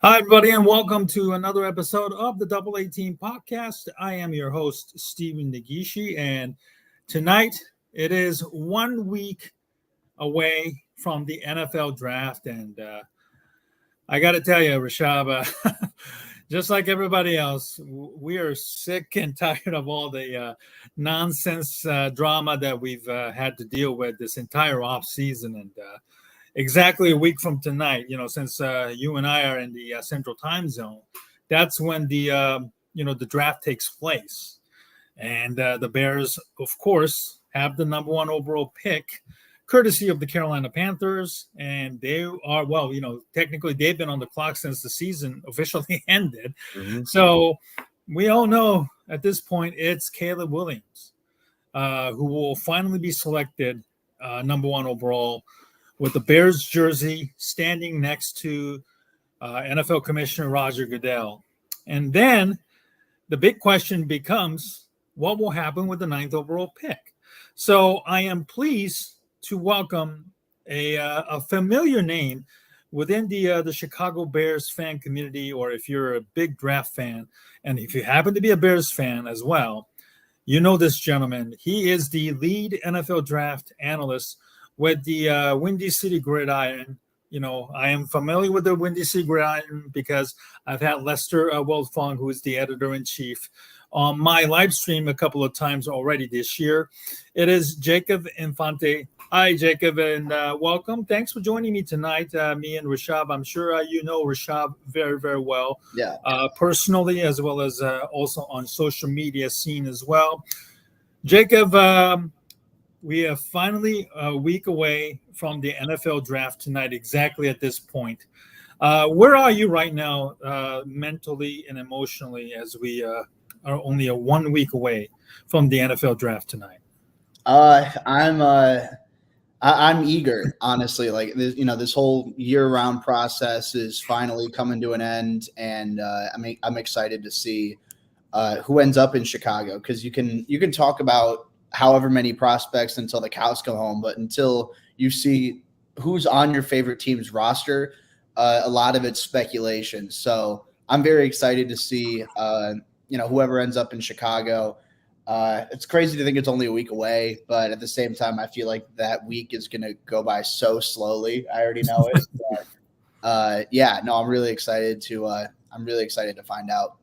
Hi, everybody, and welcome to another episode of the Double 18 podcast. I am your host, Stephen Nagishi, and tonight it is 1 week away from the NFL draft. And I got to tell you, Rishab, just like everybody else, we are sick and tired of all the nonsense drama that we've had to deal with this entire off season. And exactly a week from tonight, since you and I are in the central time zone, that's when the draft takes place. And the Bears, of course, have the number one overall pick, courtesy of the Carolina Panthers. And they are, technically they've been on the clock since the season officially ended. Mm-hmm. So we all know at this point it's Caleb Williams, who will finally be selected number one overall, with the Bears jersey standing next to NFL Commissioner Roger Goodell. And then the big question becomes, what will happen with the ninth overall pick? So I am pleased to welcome a familiar name within the Chicago Bears fan community, or if you're a big draft fan, and if you happen to be a Bears fan as well, you know this gentleman. He is the lead NFL draft analyst with the Windy City Gridiron. I am familiar with the Windy City Gridiron because I've had Lester Wildfong, who is the editor-in-chief, on my live stream a couple of times already this year. It is Jacob Infante. Hi, Jacob, and welcome. Thanks for joining me tonight, me and Rishab. I'm sure you know Rishab very, very well. Yeah. Personally, as well as also on social media scene as well. Jacob, we are finally a week away from the NFL draft tonight, exactly at this point. Where are you right now, mentally and emotionally, as we are only a 1 week away from the NFL draft tonight? I'm eager, honestly. Like this whole year-round process is finally coming to an end, and I'm excited to see who ends up in Chicago, because you can talk about however many prospects until the cows come home, but until you see who's on your favorite team's roster, a lot of it's speculation. So I'm very excited to see, whoever ends up in Chicago. It's crazy to think it's only a week away, but at the same time, I feel like that week is going to go by so slowly. I already know it. But, I'm really excited to find out.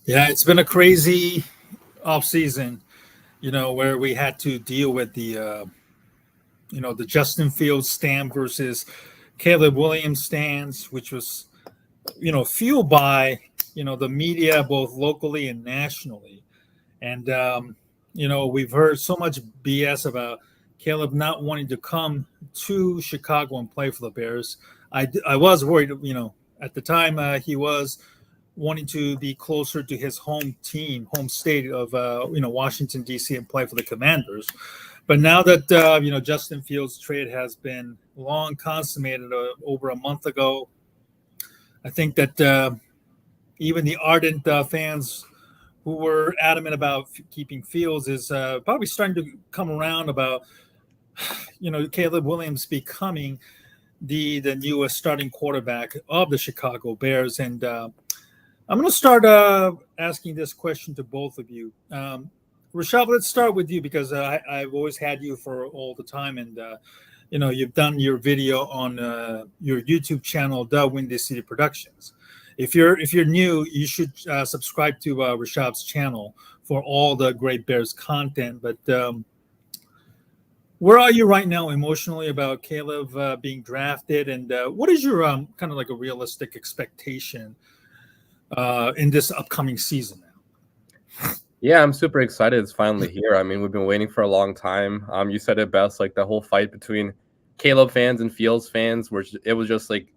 Yeah, it's been a crazy off season, where we had to deal with the Justin Fields stand versus Caleb Williams stands, which was, fueled by, the media, both locally and nationally. And, we've heard so much BS about Caleb not wanting to come to Chicago and play for the Bears. I was worried, at the time he was wanting to be closer to his home state of, Washington, D.C. and play for the Commanders. But now that, Justin Fields' trade has been long consummated over a month ago, I think that even the ardent fans who were adamant about keeping Fields is probably starting to come around about, Caleb Williams becoming the newest starting quarterback of the Chicago Bears. And I'm going to start asking this question to both of you. Rishab, let's start with you, because I've always had you for all the time. And, you've done your video on your YouTube channel, DaWindyCity Productions. If you're new, you should subscribe to Rishab's channel for all the great Bears content. But where are you right now emotionally about Caleb being drafted? And what is your kind of like a realistic expectation in this upcoming season now? Yeah, I'm super excited. It's finally here. I mean, we've been waiting for a long time. You said it best, like the whole fight between Caleb fans and Fields fans, where it was just like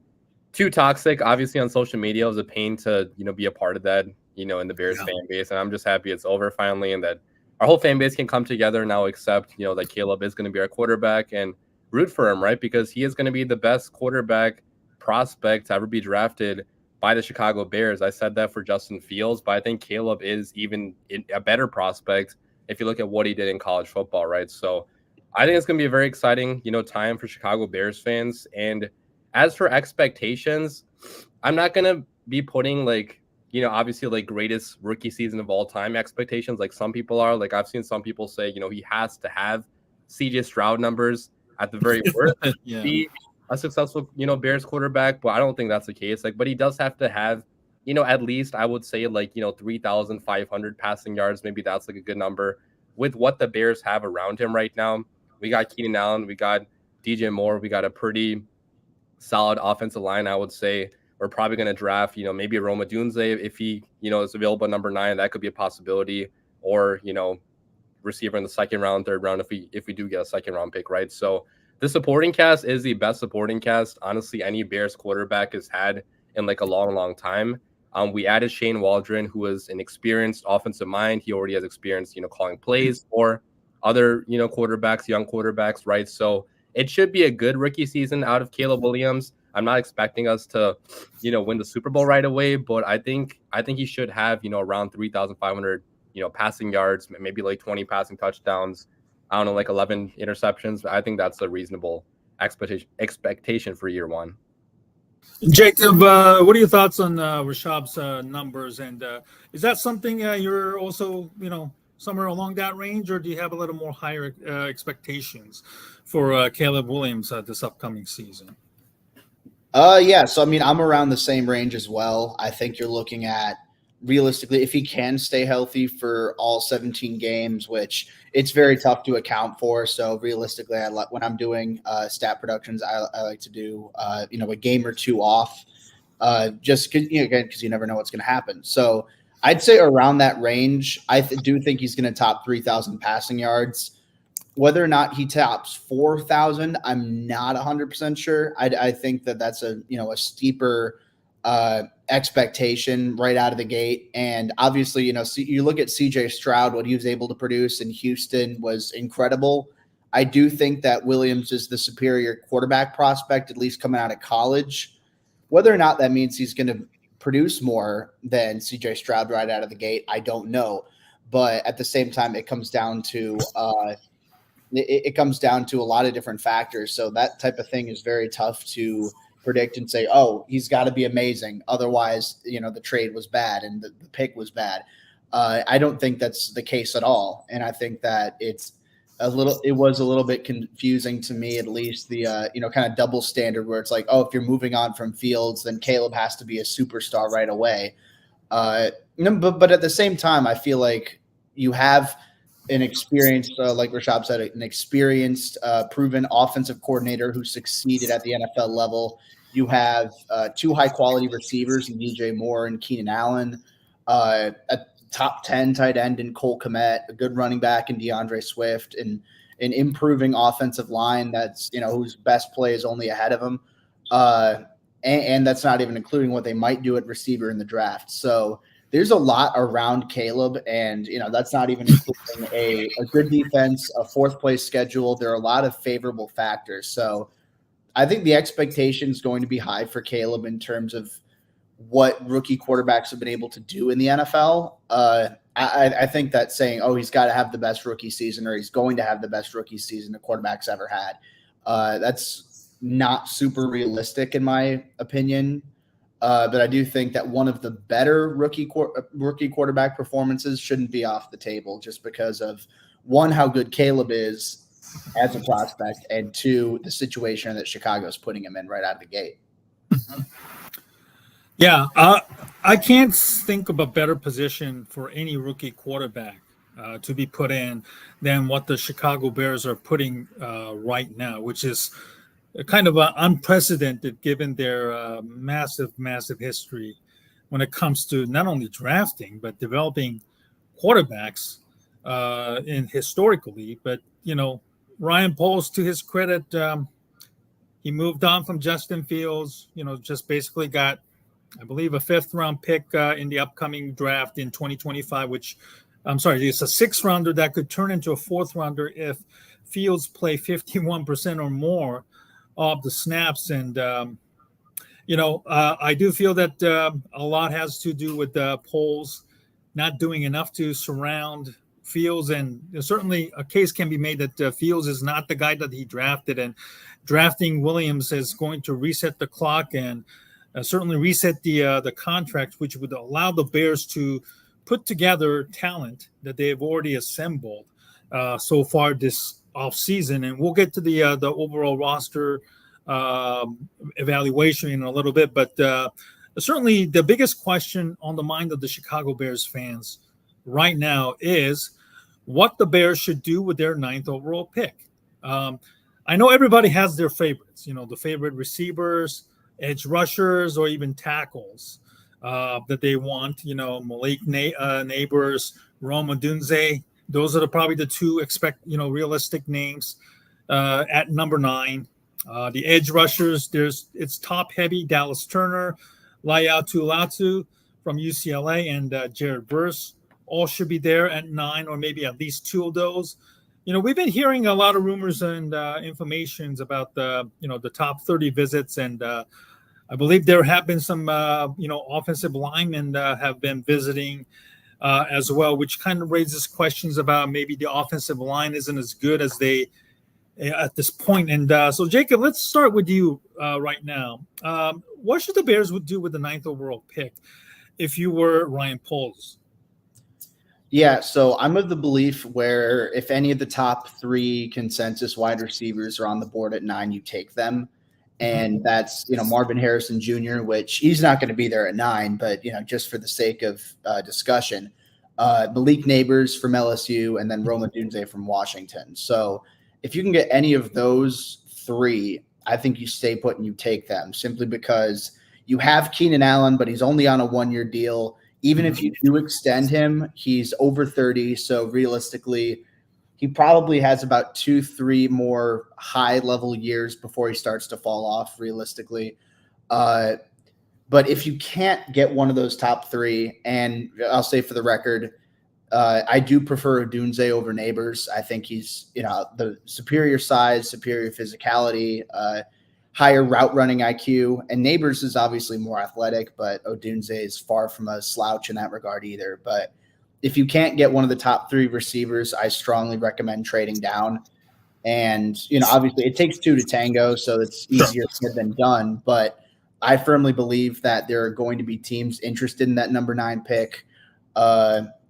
too toxic. Obviously on social media, it was a pain to, be a part of that, in the Bears fan base. And I'm just happy it's over finally, and that our whole fan base can come together now, accept, that Caleb is going to be our quarterback, and root for him, right? Because he is going to be the best quarterback prospect to ever be drafted by the Chicago Bears. I said that for Justin Fields, but I think Caleb is even a better prospect if you look at what he did in college football, right? So I think it's going to be a very exciting, time for Chicago Bears fans. And As for expectations, I'm not gonna be putting like, obviously like greatest rookie season of all time expectations like some people are. Like I've seen some people say, he has to have CJ Stroud numbers at the very worst to Yeah. be a successful, Bears quarterback, but I don't think that's the case. Like, but he does have to have, at least I would say like, 3,500 passing yards. Maybe that's like a good number with what the Bears have around him right now. We got Keenan Allen, we got DJ Moore, we got a pretty solid offensive line, I would say. We're probably going to draft, maybe a Roma Dunze if he, is available at number 9. That could be a possibility. Or, receiver in the second round, third round if we do get a second round pick, right? So the supporting cast is the best supporting cast, honestly, any Bears quarterback has had in like a long, long time. We added Shane Waldron, who is an experienced offensive mind. He already has experience, calling plays for other, quarterbacks, young quarterbacks, right? So it should be a good rookie season out of Caleb Williams. I'm not expecting us to, win the Super Bowl right away, but I think he should have, around 3,500, passing yards, maybe like 20 passing touchdowns. I don't know, like 11 interceptions. I think that's a reasonable expectation for year one. Jacob, what are your thoughts on Rishab's numbers? And is that something you're also, somewhere along that range, or do you have a little more higher expectations for Caleb Williams this upcoming season? Yeah. So, I mean, I'm around the same range as well. I think you're looking at realistically, if he can stay healthy for all 17 games, which it's very tough to account for. So realistically, when I'm doing stat productions, I like to do, a game or two off just because you never know what's going to happen. So I'd say around that range, I do think he's going to top 3,000 passing yards. Whether or not he tops 4,000, I'm not 100% sure. I think that's a steeper expectation right out of the gate. And obviously, you look at CJ Stroud, what he was able to produce in Houston was incredible. I do think that Williams is the superior quarterback prospect, at least coming out of college. Whether or not that means he's going to produce more than CJ Stroud right out of the gate, I don't know. But at the same time, it comes down to a lot of different factors. So that type of thing is very tough to predict and say, oh, he's got to be amazing. Otherwise, the trade was bad and the pick was bad. I don't think that's the case at all. And I think that it was a little bit confusing to me, at least the, kind of double standard where it's like, oh, if you're moving on from Fields, then Caleb has to be a superstar right away. But at the same time, I feel like you have an experienced, like Rishab said, an experienced, proven offensive coordinator who succeeded at the NFL level. You have two high-quality receivers in DJ Moore and Keenan Allen, a top 10 tight end in Cole Kmet, a good running back in DeAndre Swift, and an improving offensive line that's, whose best play is only ahead of him. And that's not even including what they might do at receiver in the draft. So there's a lot around Caleb, and that's not even including a good defense, a fourth place schedule. There are a lot of favorable factors. So I think the expectation is going to be high for Caleb in terms of what rookie quarterbacks have been able to do in the NFL. I think that saying, oh, he's got to have the best rookie season, or he's going to have the best rookie season the quarterback's ever had, that's not super realistic in my opinion. But I do think that one of the better rookie quarterback performances shouldn't be off the table, just because of, one, how good Caleb is as a prospect, and two, the situation that Chicago's putting him in right out of the gate. Yeah, I can't think of a better position for any rookie quarterback to be put in than what the Chicago Bears are putting right now, which is kind of unprecedented given their massive history when it comes to not only drafting but developing quarterbacks in historically. But Ryan Poles, to his credit, he moved on from Justin Fields. Just basically got, I believe, a 5th round pick in the upcoming draft in 2025, which I'm sorry, it's a 6th rounder that could turn into a 4th rounder if Fields play 51% or more of the snaps. And, I do feel that a lot has to do with Poles not doing enough to surround Fields, and certainly a case can be made that Fields is not the guy that he drafted, and drafting Williams is going to reset the clock and certainly reset the contract, which would allow the Bears to put together talent that they have already assembled so far this offseason. And we'll get to the overall roster evaluation in a little bit, but certainly the biggest question on the mind of the Chicago Bears fans right now is what the Bears should do with their 9th overall pick. I know everybody has their favorites, the favorite receivers, edge rushers, or even tackles that they want, Malik Neighbors, Rome Odunze. Those are probably the two realistic names at number 9. The edge rushers, it's top heavy. Dallas Turner, Layatu Latu from UCLA, and Jared Verse all should be there at 9, or maybe at least 2 of those. We've been hearing a lot of rumors and informations about the top 30 visits, and I believe there have been some offensive linemen have been visiting as well, which kind of raises questions about maybe the offensive line isn't as good as they at this point. And so, Jacob, let's start with you right now. What should the Bears do with the 9th overall pick if you were Ryan Poles? Yeah, so I'm of the belief where if any of the top 3 consensus wide receivers are on the board at 9, you take them. And that's, Marvin Harrison Jr., which he's not going to be there at 9, but, just for the sake of discussion, Malik Neighbors from LSU, and then Rome Odunze from Washington. So if you can get any of those 3, I think you stay put and you take them, simply because you have Keenan Allen, but he's only on a 1-year deal. Even if you do extend him, he's over 30. So realistically, he probably has about 2-3 more high-level years before he starts to fall off, realistically. But if you can't get one of those top 3, and I'll say for the record, I do prefer Odunze over Neighbors. I think he's, the superior size, superior physicality, higher route running IQ, and Neighbors is obviously more athletic, but Odunze is far from a slouch in that regard either. But if you can't get one of the top 3 receivers, I strongly recommend trading down. And, obviously it takes 2 to tango, so it's easier said than done. But I firmly believe that there are going to be teams interested in that number 9 pick,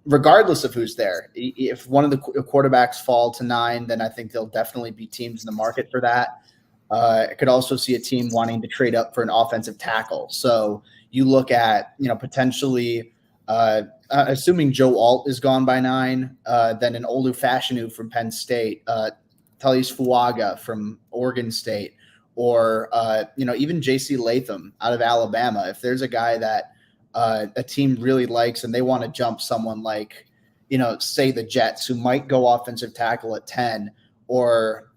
regardless of who's there. If one of the quarterbacks fall to 9, then I think there'll definitely be teams in the market for that. I could also see a team wanting to trade up for an offensive tackle. So you look at, potentially assuming Joe Alt is gone by 9, then an Olu Fashanu from Penn State, Talis Fuaga from Oregon State, or, even J.C. Latham out of Alabama. If there's a guy that a team really likes and they want to jump someone like, say the Jets, who might go offensive tackle at 10, or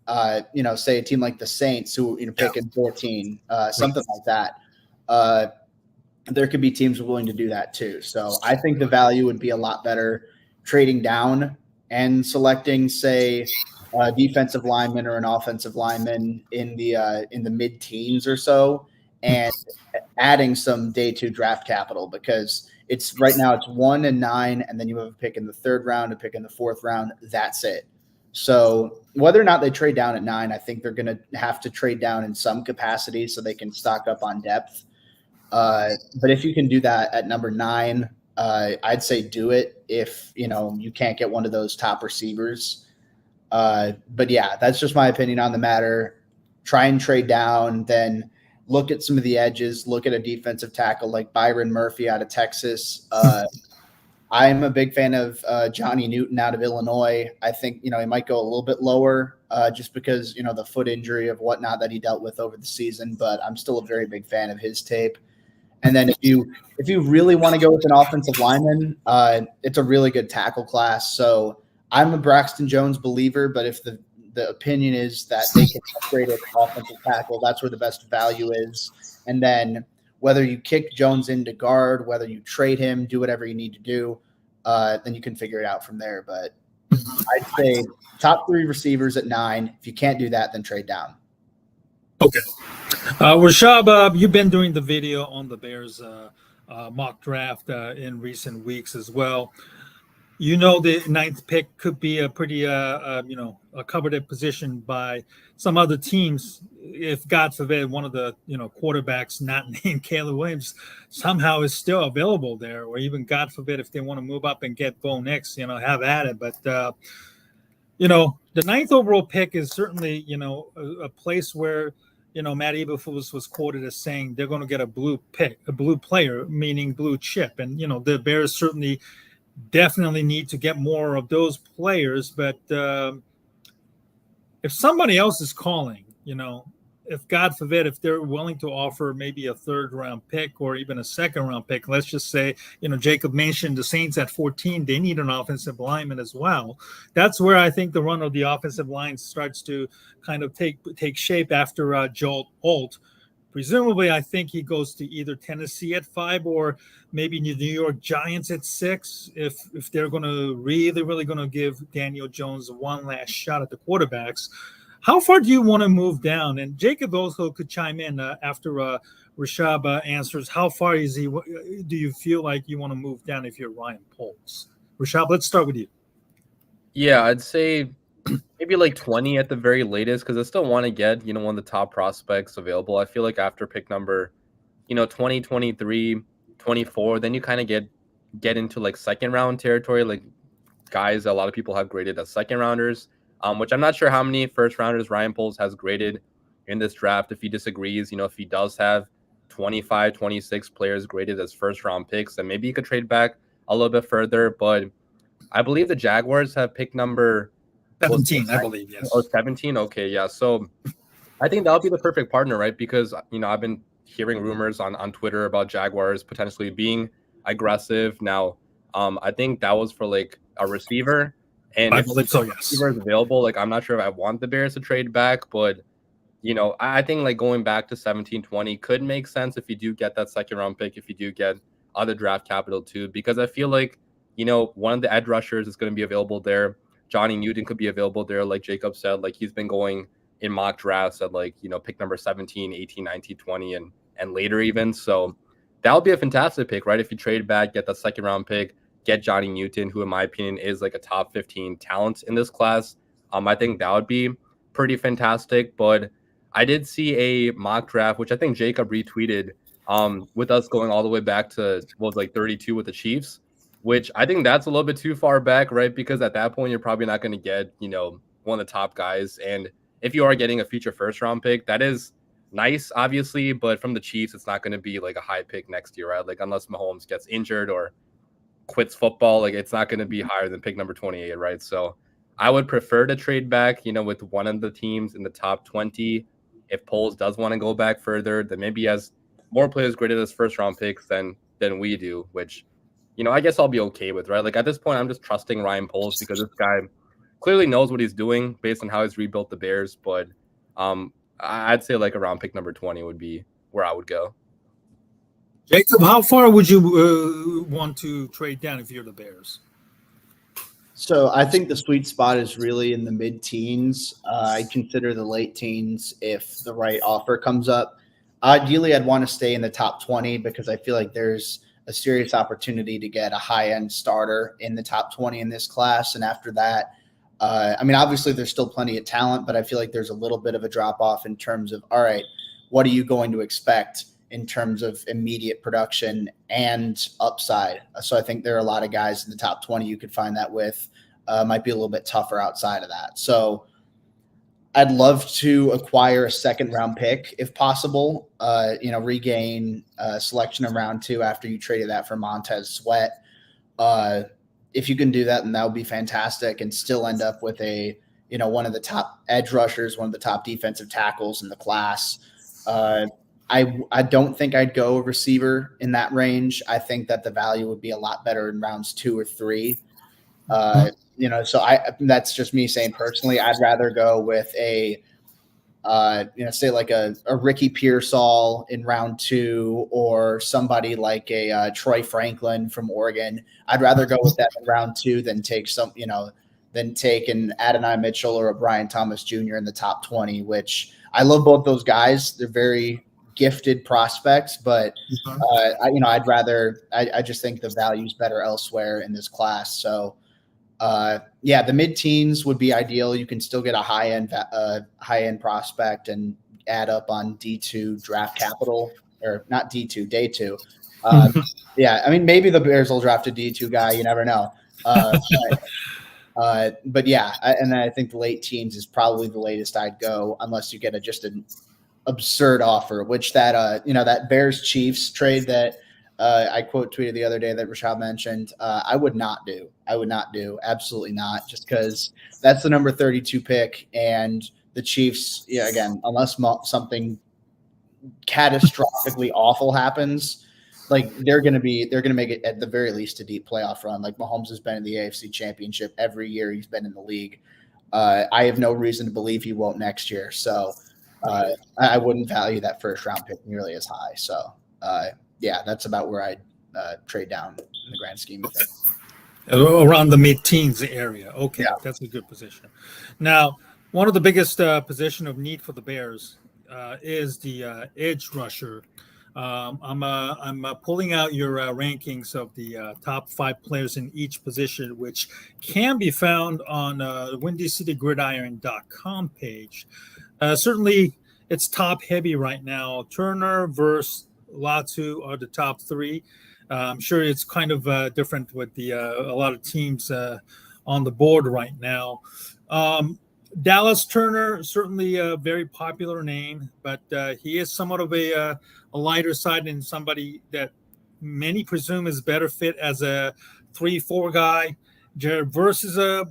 say a team like the Saints who pick in 14, something like that. There could be teams willing to do that too. So I think the value would be a lot better trading down and selecting, say, a defensive lineman or an offensive lineman in the mid-teens or so, and adding some day 2 draft capital, because it's right now it's 1 and 9, and then you have a pick in the 3rd round, a pick in the 4th round. That's it. So whether or not they trade down at 9, I think they're going to have to trade down in some capacity so they can stock up on depth. But if you can do that at number 9, I'd say do it if, you can't get one of those top receivers. But yeah, that's just my opinion on the matter. Try and trade down, then look at some of the edges, look at a defensive tackle like Byron Murphy out of Texas. I'm a big fan of Johnny Newton out of Illinois. I think, he might go a little bit lower just because, the foot injury of whatnot that he dealt with over the season, but I'm still a very big fan of his tape. And then if you really want to go with an offensive lineman, it's a really good tackle class. So I'm a Braxton Jones believer, but if the opinion is that they can upgrade it to offensive tackle, that's where the best value is. And then whether you kick Jones into guard, whether you trade him, do whatever you need to do, then you can figure it out from there. But I'd say top 3 receivers at 9. If you can't do that, then trade down. Okay. Rishab, you've been doing the video on the Bears mock draft in recent weeks as well. The ninth pick could be a pretty, a coveted position by some other teams. If God forbid one of the quarterbacks not named Caleb Williams somehow is still available there, or even God forbid if they want to move up and get Bo Nix, have at it. But the ninth overall pick is certainly a place where Matt Eberflus was quoted as saying they're going to get a blue pick, a blue player, meaning blue chip, and the Bears certainly definitely need to get more of those players. But if somebody else is calling, if God forbid, if they're willing to offer maybe a third round pick or even a second round pick, let's just say, Jacob mentioned the Saints at 14, they need an offensive lineman as well. That's where I think the run of the offensive line starts to kind of take shape after Joel Alt. Presumably, I think he goes to either Tennessee at 5 or maybe New York Giants at 6 if they're going to really going to give Daniel Jones one last shot at the quarterbacks. How far do you want to move down? And Jacob also could chime in after Rishab answers. How far do you feel like you want to move down if you're Ryan Poles? Rishab, let's start with you. Yeah, I'd say maybe like 20 at the very latest, because I still want to get, one of the top prospects available. I feel like after pick number, 20, 23, 24, then you kind of get into like second round territory, like guys a lot of people have graded as second rounders, which I'm not sure how many first rounders Ryan Poles has graded in this draft. If he disagrees, if he does have 25, 26 players graded as first round picks, then maybe he could trade back a little bit further. But I believe the Jaguars have pick number 17, I believe, yes. Oh, 17? Okay, yeah. So I think that would be the perfect partner, right? Because, I've been hearing rumors on Twitter about Jaguars potentially being aggressive. Now, I think that was for like a receiver. And I if believe so, yes. receiver is available, like I'm not sure if I want the Bears to trade back, but I think like going back to 17-20 could make sense if you do get that second round pick, if you do get other draft capital too, because I feel like, one of the edge rushers is going to be available there. Johnny Newton could be available there, like Jacob said. Like he's been going in mock drafts at like, pick number 17, 18, 19, 20, and later even. So that would be a fantastic pick, right? If you trade back, get that second round pick, get Johnny Newton, who in my opinion is like a top 15 talent in this class. I think that would be pretty fantastic. But I did see a mock draft, which I think Jacob retweeted, with us going all the way back to what was like 32 with the Chiefs, which I think that's a little bit too far back, right? Because at that point, you're probably not going to get, one of the top guys. And if you are getting a future first round pick, that is nice, obviously. But from the Chiefs, it's not going to be like a high pick next year, right? Like unless Mahomes gets injured or quits football, like it's not going to be higher than pick number 28, right? So I would prefer to trade back, with one of the teams in the top 20. If Poles does want to go back further, then maybe he has more players graded as first round picks than we do, which, I guess I'll be okay with, right? Like at this point, I'm just trusting Ryan Poles because this guy clearly knows what he's doing based on how he's rebuilt the Bears. But I'd say like around pick number 20 would be where I would go. Jacob, how far would you want to trade down if you're the Bears? So I think the sweet spot is really in the mid-teens. I consider the late teens if the right offer comes up. Ideally, I'd want to stay in the top 20 because I feel like there's a serious opportunity to get a high-end starter in the top 20 in this class. And after that, obviously there's still plenty of talent, but I feel like there's a little bit of a drop-off in terms of, all right, what are you going to expect in terms of immediate production and upside? So I think there are a lot of guys in the top 20 you could find that with. Might be a little bit tougher outside of that. So I'd love to acquire a second round pick if possible, regain a selection in round 2 after you traded that for Montez Sweat. If you can do that, then that would be fantastic and still end up with one of the top edge rushers, one of the top defensive tackles in the class. I don't think I'd go a receiver in that range. I think that the value would be a lot better in rounds 2 or 3. So that's just me saying personally, I'd rather go with say like a Ricky Pearsall in round 2 or somebody like a Troy Franklin from Oregon. I'd rather go with that in round 2 than take an Adonai Mitchell or a Brian Thomas Jr. in the top 20, which I love both those guys. They're very gifted prospects, but I just think the value is better elsewhere in this class. So Yeah, the mid-teens would be ideal. You can still get a high-end prospect and add up on D2 draft capital, or not D2, day two. Yeah, I mean, maybe the Bears will draft a D2 guy. You never know. But yeah, and I think the late teens is probably the latest I'd go, unless you get just an absurd offer, which that Bears Chiefs trade that I quote tweeted the other day that Rishab mentioned, I would not do. Absolutely not, just because that's the number 32 pick, and the Chiefs, yeah, again, unless something catastrophically awful happens, like they're gonna make it at the very least a deep playoff run. Like Mahomes has been in the AFC Championship every year he's been in the league. I have no reason to believe he won't next year. So I wouldn't value that first round pick nearly as high. So yeah, that's about where I'd trade down in the grand scheme of things. Around the mid-teens area. Okay, Yeah. That's a good position. Now, one of the biggest position of need for the Bears is the edge rusher. I'm pulling out your rankings of the top 5 players in each position, which can be found on the WindyCityGridiron.com page. Certainly, it's top heavy right now. Turner versus Latu are the top 3. I'm sure it's kind of different with the a lot of teams on the board right now. Dallas Turner, certainly a very popular name, but he is somewhat of a lighter side and somebody that many presume is better fit as a 3-4 guy. Jared Verse is a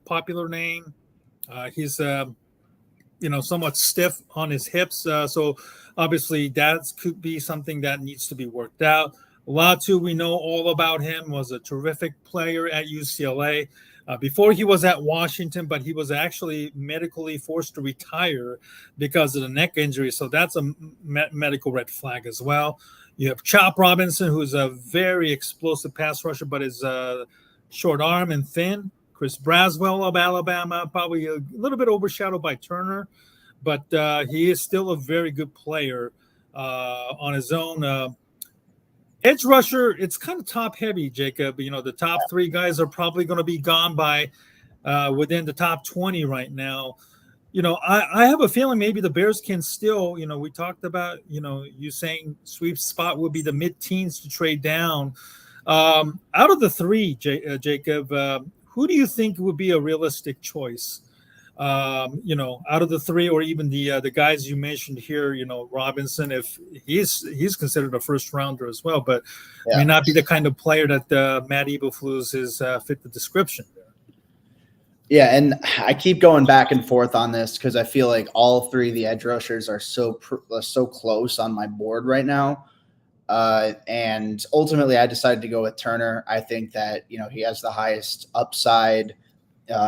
popular name. He's somewhat stiff on his hips, so obviously that could be something that needs to be worked out. Latu, we know all about him, was a terrific player at UCLA. Before he was at Washington, but he was actually medically forced to retire because of the neck injury. So that's a medical red flag as well. You have Chop Robinson, who's a very explosive pass rusher, but is short arm and thin. Chris Braswell of Alabama, probably a little bit overshadowed by Turner, but he is still a very good player on his own. Edge rusher, it's kind of top heavy, Jacob. The top 3 guys are probably going to be gone by within the top 20 right now. I have a feeling maybe the Bears can still, we talked about, you saying sweep spot would be the mid-teens to trade down. Out of the 3, Jacob, who do you think would be a realistic choice? Out of the 3, or even the guys you mentioned here, Robinson, if he's considered a first rounder as well, but may not be the kind of player that Matt Eberflus is fit the description. Yeah, and I keep going back and forth on this because I feel like all 3 of the edge rushers are so close on my board right now. And ultimately, I decided to go with Turner. I think that he has the highest upside.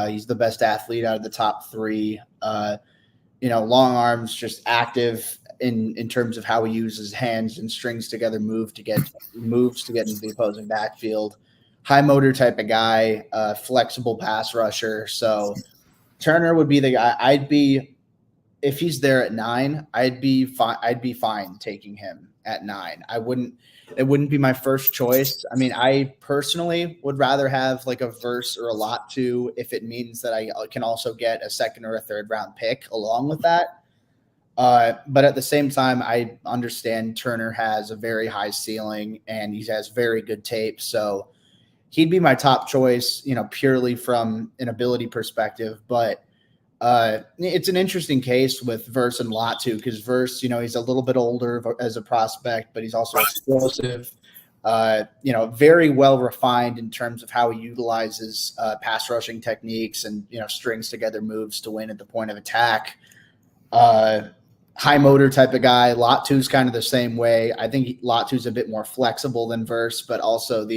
He's the best athlete out of the top 3. Long arms, just active in terms of how he uses hands and strings together moves to get into the opposing backfield. High motor type of guy, flexible pass rusher. So Turner would be the guy. If he's there at 9, I'd be fine taking him at 9. It wouldn't be my first choice. I mean, I personally would rather have like a Verse or a Latu if it means that I can also get a 2nd or a 3rd round pick along with that. But at the same time, I understand Turner has a very high ceiling and he has very good tape. So he'd be my top choice, purely from an ability perspective. But it's an interesting case with Verse and Latu because Verse, he's a little bit older as a prospect, but he's also explosive, very well refined in terms of how he utilizes pass rushing techniques and, strings together moves to win at the point of attack. High motor type of guy. Latu's kind of the same way. I think Latu's a bit more flexible than Verse, but also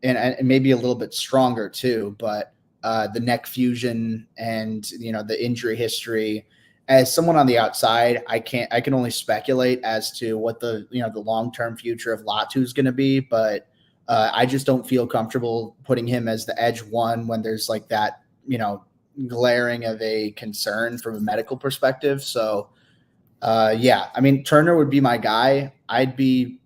and maybe a little bit stronger too, but the neck fusion and the injury history. As someone on the outside, I can only speculate as to what the long-term future of Latu is going to be, but I just don't feel comfortable putting him as the edge 1 when there's like that glaring of a concern from a medical perspective. So yeah, I mean, Turner would be my guy. I'd be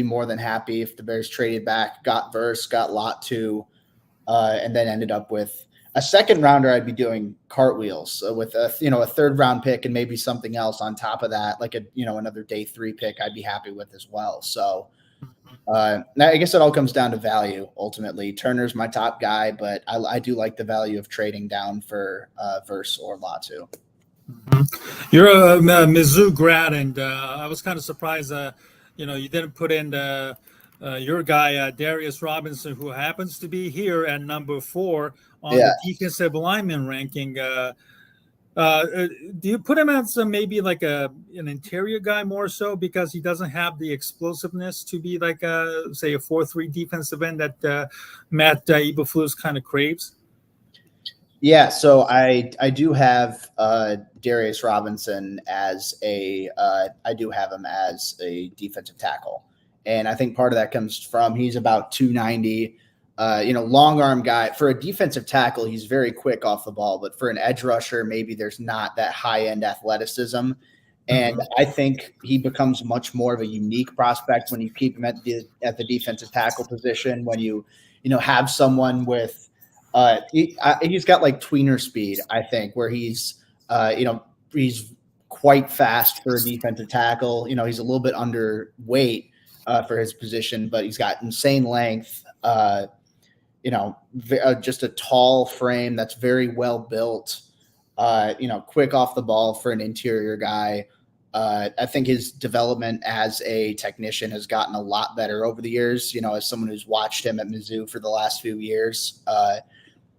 more than happy if the Bears traded back, got Verse, got Latu, and then ended up with a second rounder. I'd be doing cartwheels with a third round pick and maybe something else on top of that, like another day 3 pick. I'd be happy with as well. So I guess it all comes down to value. Ultimately, Turner's my top guy, but I do like the value of trading down for Verse or Latu. You're a Mizzou grad, and I was kind of surprised. You didn't put in your guy Darius Robinson, who happens to be here at number 4 on the defensive lineman ranking. Do you put him as maybe like an interior guy more so because he doesn't have the explosiveness to be like say a 4-3 defensive end that Matt Eberflus kind of craves? Yeah, so I do have Darius Robinson as I do have him as a defensive tackle, and I think part of that comes from he's about 290. Long arm guy. For a defensive tackle, he's very quick off the ball, but for an edge rusher, maybe there's not that high end athleticism. And I think he becomes much more of a unique prospect when you keep him at the defensive tackle position. When you have someone with he's got like tweener speed, I think, where he's quite fast for a defensive tackle. He's a little bit underweight for his position, but he's got insane length. Just a tall frame that's very well built, quick off the ball for an interior guy. I think his development as a technician has gotten a lot better over the years, as someone who's watched him at Mizzou for the last few years.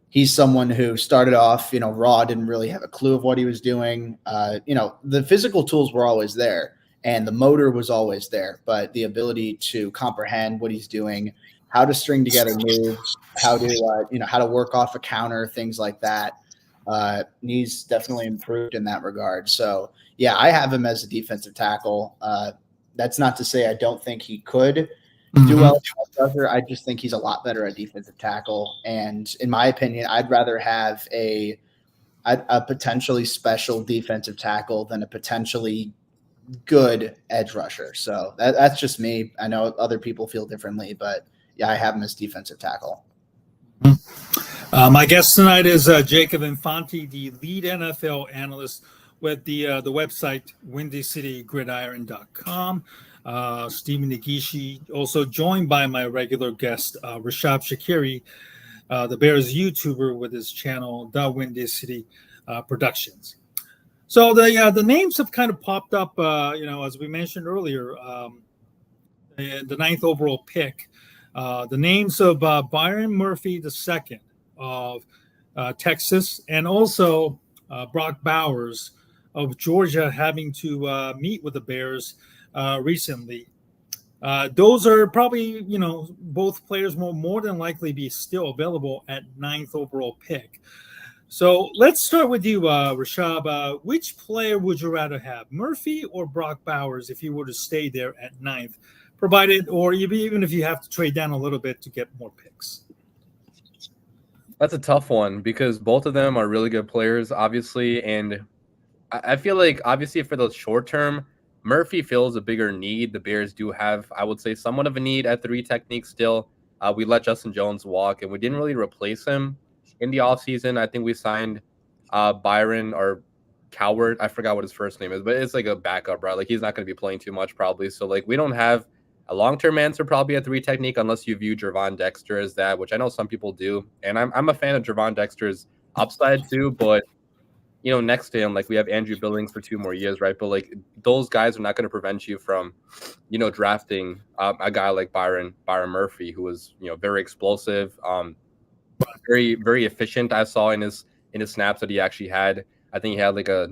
He's someone who started off, raw, didn't really have a clue of what he was doing. The physical tools were always there and the motor was always there, but the ability to comprehend what he's doing, how to string together moves, how to work off a counter, things like that. He's definitely improved in that regard. So yeah, I have him as a defensive tackle. That's not to say I don't think he could do well. I just think he's a lot better at defensive tackle. And in my opinion, I'd rather have a potentially special defensive tackle than a potentially good edge rusher. So that's just me. I know other people feel differently, but yeah, I have him as defensive tackle. My guest tonight is Jacob Infante, the lead NFL analyst with the website WindyCityGridiron.com. Stephen Nagishi, also joined by my regular guest, Rishab Skiri, the Bears YouTuber with his channel, DaWindyCity Productions. So the names have kind of popped up, as we mentioned earlier, the 9th overall pick. The names of Byron Murphy II of Texas, and also Brock Bowers of Georgia having to meet with the Bears recently. Those are probably, both players will more than likely be still available at 9th overall pick. So let's start with you, Rishab. Which player would you rather have, Murphy or Brock Bowers, if you were to stay there at 9th? Provided, or even if you have to trade down a little bit to get more picks? That's a tough one because both of them are really good players, obviously. And I feel like, obviously, for the short term, Murphy fills a bigger need. The Bears do have, I would say, somewhat of a need at 3 technique still. We let Justin Jones walk, and we didn't really replace him in the offseason. I think we signed Byron or Coward. I forgot what his first name is, but it's like a backup, right? Like, he's not going to be playing too much probably. So, like, we don't have a long-term answer probably at 3 technique unless you view Gervon Dexter as that, which I know some people do. And I'm a fan of Gervon Dexter's upside too, but next to him, like, we have Andrew Billings for 2 more years, right? But like, those guys are not going to prevent you from, drafting a guy like Byron Murphy, who was, very explosive, very, very efficient. I saw in his snaps that he actually had. I think he had like a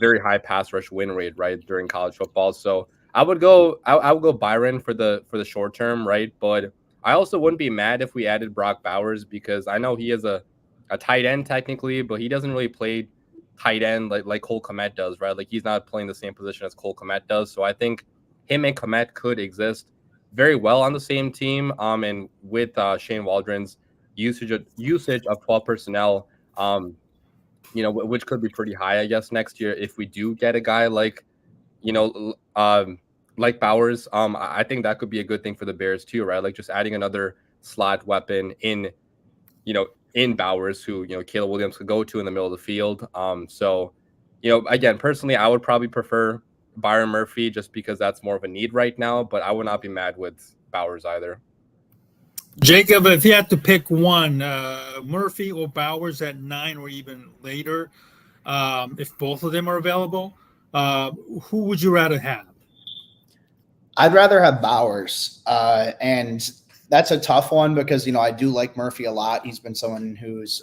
very high pass rush win rate, right, during college football. So I would go Byron for the short term, right? But I also wouldn't be mad if we added Brock Bowers because I know he is a tight end technically, but he doesn't really play tight end like Cole Kmet does, right? Like, he's not playing the same position as Cole Kmet does. So I think him and Kmet could exist very well on the same team. And with Shane Waldron's usage of 12 personnel, which could be pretty high, I guess, next year if we do get a guy like Bowers. I think that could be a good thing for the Bears too, right? Like, just adding another slot weapon in, in Bowers, who, Caleb Williams could go to in the middle of the field. So, again, personally, I would probably prefer Byron Murphy just because that's more of a need right now, but I would not be mad with Bowers either. Jacob, if you had to pick one, Murphy or Bowers at 9 or even later, if both of them are available, who would you rather have? I'd rather have Bowers. And that's a tough one because, I do like Murphy a lot. He's been someone who's,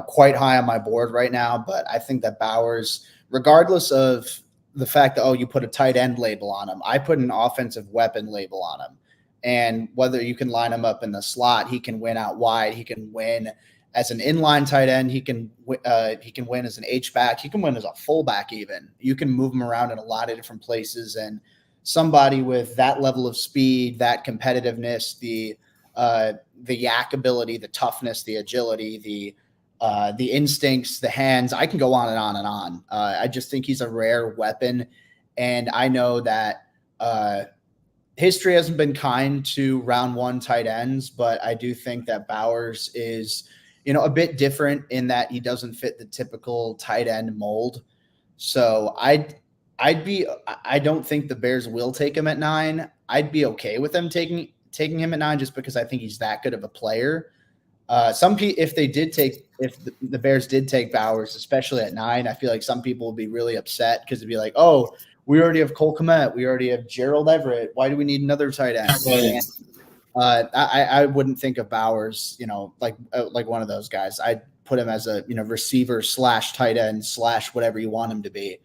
quite high on my board right now. But I think that Bowers, regardless of the fact that, you put a tight end label on him, I put an offensive weapon label on him. And whether you can line him up in the slot, he can win out wide. He can win as an inline tight end. He can win as an H-back. He can win as a fullback even. You can move him around in a lot of different places. And somebody with that level of speed, that competitiveness, the yak ability, the toughness, the agility, the instincts, the hands, I can go on and on and on. I just think he's a rare weapon. And I know that history hasn't been kind to round one tight ends, but I do think that Bowers is, a bit different in that he doesn't fit the typical tight end mold. So I don't think the Bears will take him at 9. I'd be okay with them taking him at 9 just because I think he's that good of a player. If the Bears did take Bowers, especially at 9, I feel like some people would be really upset because it'd be like, oh, we already have Cole Kmet. We already have Gerald Everett. Why do we need another tight end? And, I wouldn't think of Bowers, like one of those guys. I'd put him as a, receiver / tight end / whatever you want him to be.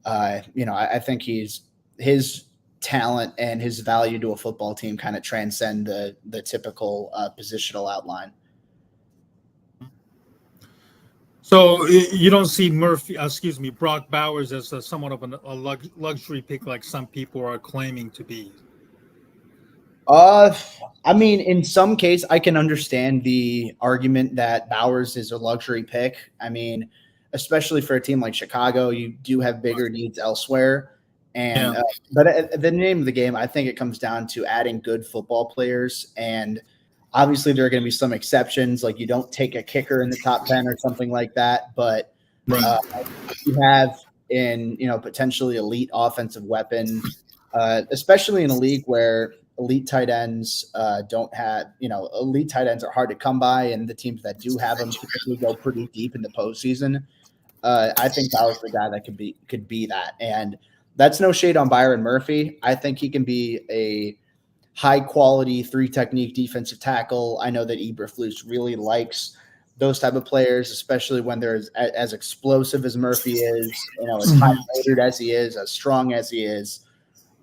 I think his talent and his value to a football team kind of transcend the typical positional outline. So you don't see Brock Bowers as somewhat of a luxury pick like some people are claiming to be? I mean, in some case, I can understand the argument that Bowers is a luxury pick. I mean, especially for a team like Chicago, you do have bigger needs elsewhere. And but at the name of the game, I think it comes down to adding good football players. And obviously, there are going to be some exceptions, like you don't take a kicker in the top 10 or something like that. But you have potentially elite offensive weapon, especially in a league where elite tight ends don't have, elite tight ends are hard to come by, and the teams that do have them typically go pretty deep in the postseason. I think Bowers the guy that could be that. And that's no shade on Byron Murphy. I think he can be a high quality 3-technique defensive tackle. I know that Eberflus really likes those type of players, especially when they're as explosive as Murphy is, as high motored as he is, as strong as he is.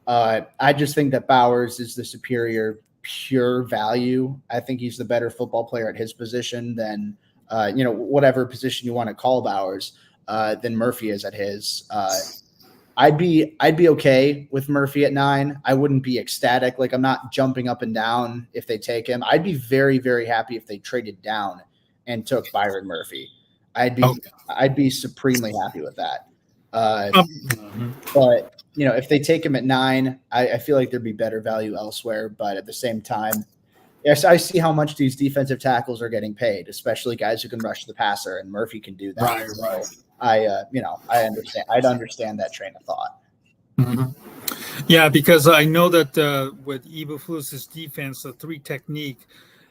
I just think that Bowers is the superior pure value. I think he's the better football player at his position than, whatever position you want to call Bowers, than Murphy is at his. I'd be okay with Murphy at 9. I wouldn't be ecstatic. Like, I'm not jumping up and down if they take him. I'd be very, very happy if they traded down and took Byron Murphy. I'd be supremely happy with that. But if they take him at 9, I feel like there'd be better value elsewhere. But at the same time, yes, I see how much these defensive tackles are getting paid, especially guys who can rush the passer, and Murphy can do that. Right. I understand. I'd understand that train of thought. Mm-hmm. Yeah, because I know that with Eberflus's defense, the 3-technique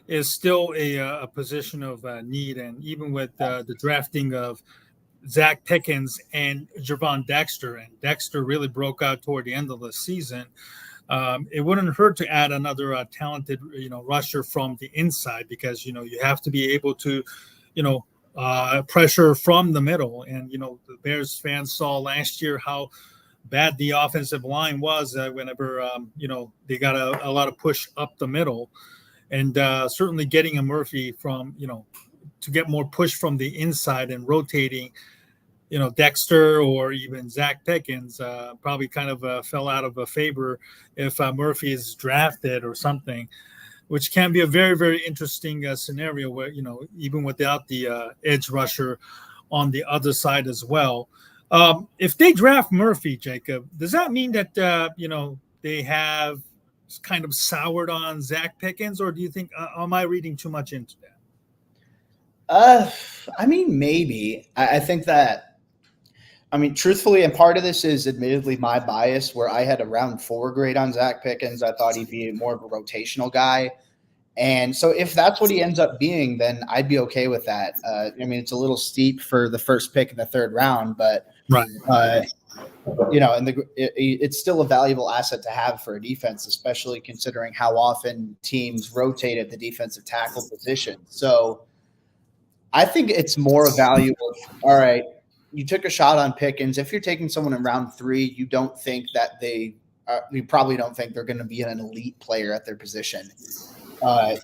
is still a position of need, and even with the drafting of Zach Pickens and Javon Dexter, and Dexter really broke out toward the end of the season. It wouldn't hurt to add another talented, rusher from the inside, because you have to be able to, pressure from the middle. And the Bears fans saw last year how bad the offensive line was whenever they got a lot of push up the middle, and certainly getting a Murphy from to get more push from the inside and rotating, Dexter or even Zach Pickens probably kind of fell out of favor if Murphy is drafted or something, which can be a very, very interesting scenario where, even without the edge rusher on the other side as well. If they draft Murphy, Jacob, does that mean that, they have kind of soured on Zach Pickens, or do you think, am I reading too much into that? I mean, maybe. I think that, I mean, truthfully, and part of this is admittedly my bias, where I had a round 4 grade on Zach Pickens. I thought he'd be more of a rotational guy. And so if that's what he ends up being, then I'd be okay with that. I mean, it's a little steep for the first pick in the 3rd round, but Right. and it's still a valuable asset to have for a defense, especially considering how often teams rotate at the defensive tackle position. So I think it's more a value of, all right, you took a shot on Pickens. If you're taking someone in round 3, you don't think that you probably don't think they're going to be an elite player at their position.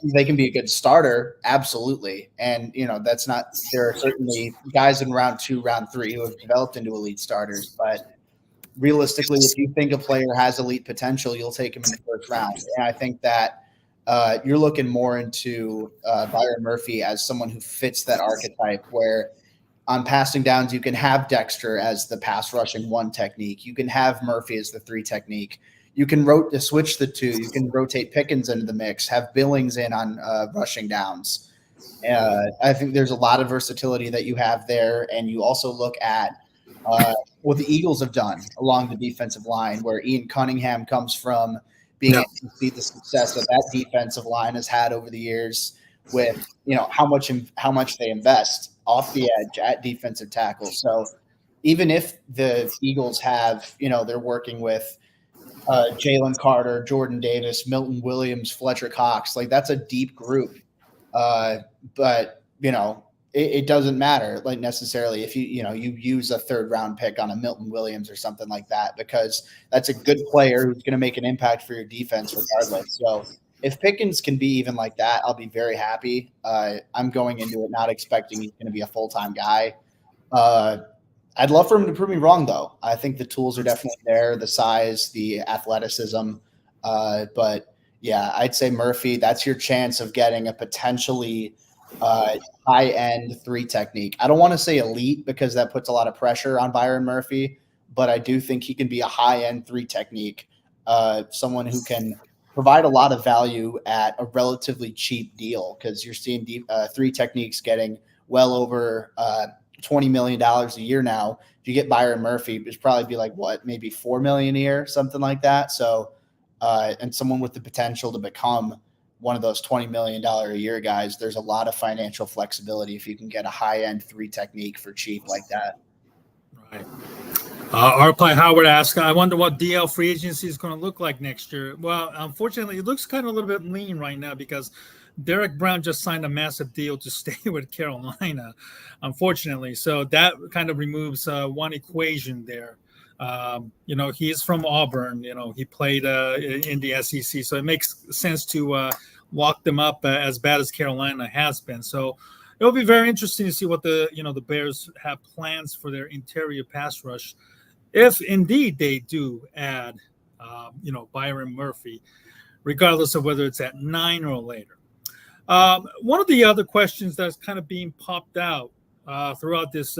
They can be a good starter, absolutely. And, that's not – there are certainly guys in round 2, round 3 who have developed into elite starters. But realistically, if you think a player has elite potential, you'll take him in the 1st round. And I think that you're looking more into Byron Murphy as someone who fits that archetype where on passing downs you can have Dexter as the pass rushing 1 technique. You can have Murphy as the 3 technique. You can switch the 2. You can rotate Pickens into the mix, have Billings in on rushing downs. I think there's a lot of versatility that you have there. And you also look at what the Eagles have done along the defensive line, where Ian Cunningham comes from being able to see the success that defensive line has had over the years with, how much they invest off the edge at defensive tackle. So even if the Eagles have, they're working with Jalen Carter, Jordan Davis, Milton Williams, Fletcher Cox, like that's a deep group. But it doesn't matter like necessarily if you use a 3rd round pick on a Milton Williams or something like that, because that's a good player who's going to make an impact for your defense regardless. So if Pickens can be even like that, I'll be very happy. I'm going into it not expecting he's going to be a full-time guy. I'd love for him to prove me wrong, though. I think the tools are definitely there, the size, the athleticism. But, yeah, I'd say Murphy, that's your chance of getting a potentially high-end 3 technique. I don't want to say elite because that puts a lot of pressure on Byron Murphy, but I do think he can be a high-end 3 technique, someone who can provide a lot of value at a relatively cheap deal, because you're seeing 3 techniques getting well over $20 million a year now. If you get Byron Murphy, it'd probably be like maybe $4 million a year, something like that. So, and someone with the potential to become one of those $20 million a year guys, there's a lot of financial flexibility if you can get a high-end 3 technique for cheap like that. Right. Arply Howard asked, I wonder what DL free agency is going to look like next year. Well, unfortunately, it looks kind of a little bit lean right now because Derek Brown just signed a massive deal to stay with Carolina, unfortunately. So that kind of removes one equation there. He is from Auburn. He played in the SEC. So it makes sense to lock them up as bad as Carolina has been. So it'll be very interesting to see what the Bears have plans for their interior pass rush, if indeed they do add, Byron Murphy, regardless of whether it's at 9 or later. One of the other questions that's kind of being popped out throughout this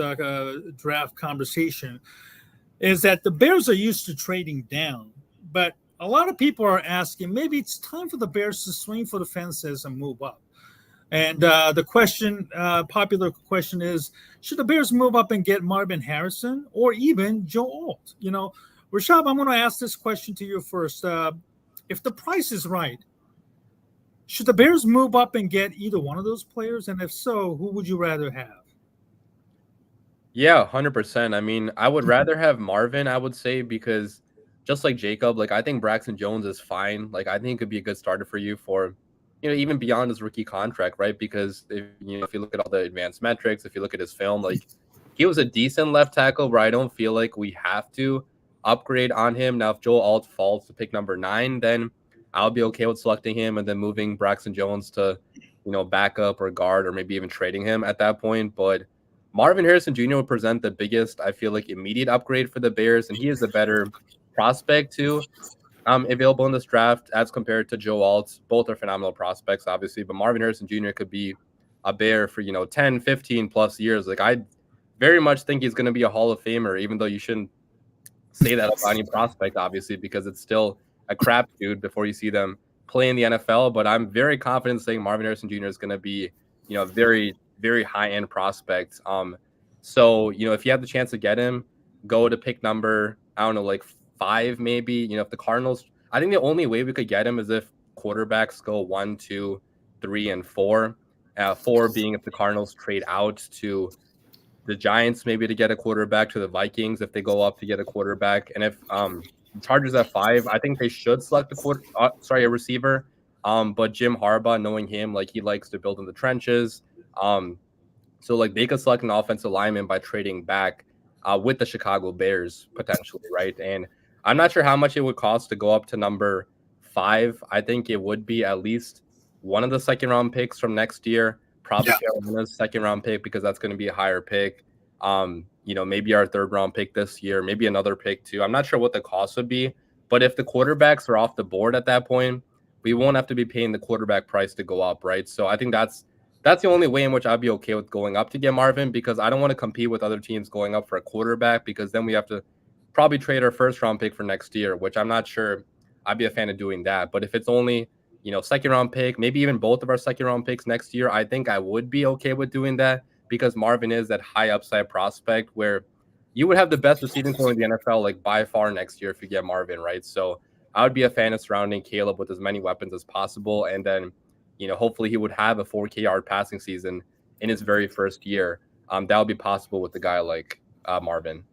draft conversation is that the Bears are used to trading down, but a lot of people are asking maybe it's time for the Bears to swing for the fences and move up. And the popular question is, should the Bears move up and get Marvin Harrison or even Joe Alt? Rishab, I'm going to ask this question to you first. If the price is right, should the Bears move up and get either one of those players? And if so, who would you rather have? Yeah, 100%. I mean, I would rather have Marvin, I would say, because just like Jacob, I think Braxton Jones is fine. I think it could be a good starter for you for, even beyond his rookie contract, right? Because if you look at all the advanced metrics, if you look at his film, he was a decent left tackle where I don't feel like we have to upgrade on him. Now, if Joel Alt falls to pick number 9, then I'll be okay with selecting him and then moving Braxton Jones to, backup or guard, or maybe even trading him at that point. But Marvin Harrison Jr. would present the biggest, I feel like, immediate upgrade for the Bears, and he is a better prospect too, available in this draft as compared to Joe Alt. Both are phenomenal prospects, obviously, but Marvin Harrison Jr. could be a Bear for 10, 15 plus years. I very much think he's going to be a Hall of Famer, even though you shouldn't say that about any prospect, obviously, because it's still a crap dude before you see them play in the NFL. But I'm very confident saying Marvin Harrison Jr. is going to be, a very very high end prospect. So if you have the chance to get him, go to pick number, I don't know, like 5 maybe. If the Cardinals, I think the only way we could get him is if quarterbacks go 1, 2, 3, and 4. 4 being if the Cardinals trade out to the Giants maybe to get a quarterback, to the Vikings if they go up to get a quarterback, and if Chargers at 5, I think they should select a receiver. But Jim Harbaugh, knowing him, like he likes to build in the trenches. So like they could select an offensive lineman by trading back with the Chicago Bears potentially, right? And I'm not sure how much it would cost to go up to number 5. I think it would be at least one of the second round picks from next year, probably Carolina's second round pick, because that's going to be a higher pick. Maybe our third round pick this year, maybe another pick too. I'm not sure what the cost would be, but if the quarterbacks are off the board at that point, we won't have to be paying the quarterback price to go up, right? So I think that's the only way in which I'd be okay with going up to get Marvin, because I don't want to compete with other teams going up for a quarterback, because then we have to probably trade our first round pick for next year, which I'm not sure I'd be a fan of doing that. But if it's only, second round pick, maybe even both of our second round picks next year, I think I would be okay with doing that, because Marvin is that high upside prospect where you would have the best receiving core in the NFL, like by far next year if you get Marvin, right? So I would be a fan of surrounding Caleb with as many weapons as possible. And then, hopefully he would have a 4K yard passing season in his very first year. That would be possible with a guy like Marvin.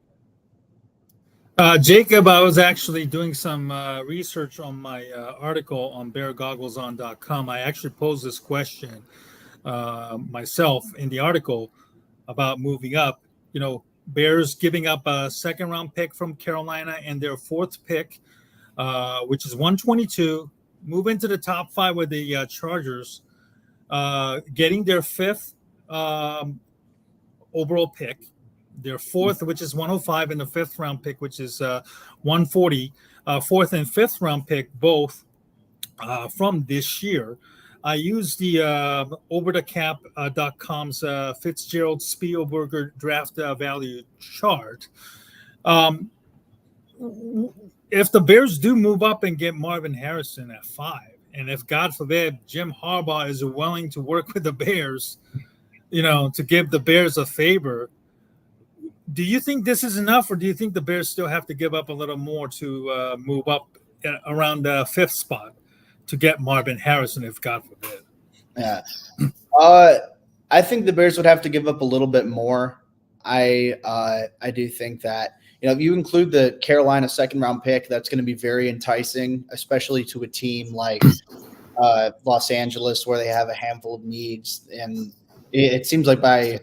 Jacob, I was actually doing some research on my article on beargoggleson.com. I actually posed this question myself in the article about moving up. Bears giving up a second round pick from Carolina and their 4th pick, which is 122, move into the top 5 with the Chargers, getting their 5th overall pick, their 4th, which is 105, and the 5th round pick, which is 140, 4th and 5th round pick, both from this year. I used the overthecap.com's Fitzgerald Spielberger draft value chart. If the Bears do move up and get Marvin Harrison at 5, and if, God forbid, Jim Harbaugh is willing to work with the Bears, to give the Bears a favor, do you think this is enough, or do you think the Bears still have to give up a little more to move up around the 5th spot to get Marvin Harrison, if God forbid? Yeah. I think the Bears would have to give up a little bit more. I do think that, if you include the Carolina second round pick, that's going to be very enticing, especially to a team like Los Angeles, where they have a handful of needs. And it seems like by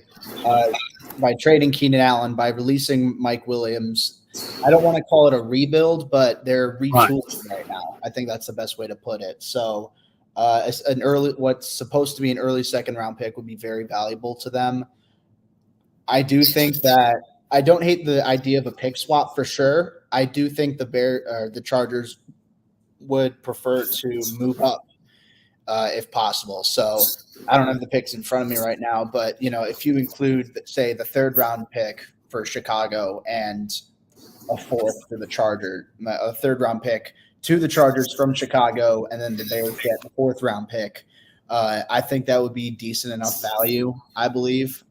trading Keenan Allen, by releasing Mike Williams, I don't want to call it a rebuild, but they're retooling right now. I think that's the best way to put it. So what's supposed to be an early second round pick would be very valuable to them. I do think that I don't hate the idea of a pick swap for sure. I do think the Chargers would prefer to move up if possible. So I don't have the picks in front of me right now, but if you include, say, the 3rd round pick for Chicago and a 4th for the Chargers, a 3rd round pick to the Chargers from Chicago, and then the Bears get the 4th round pick, I think that would be decent enough value, I believe.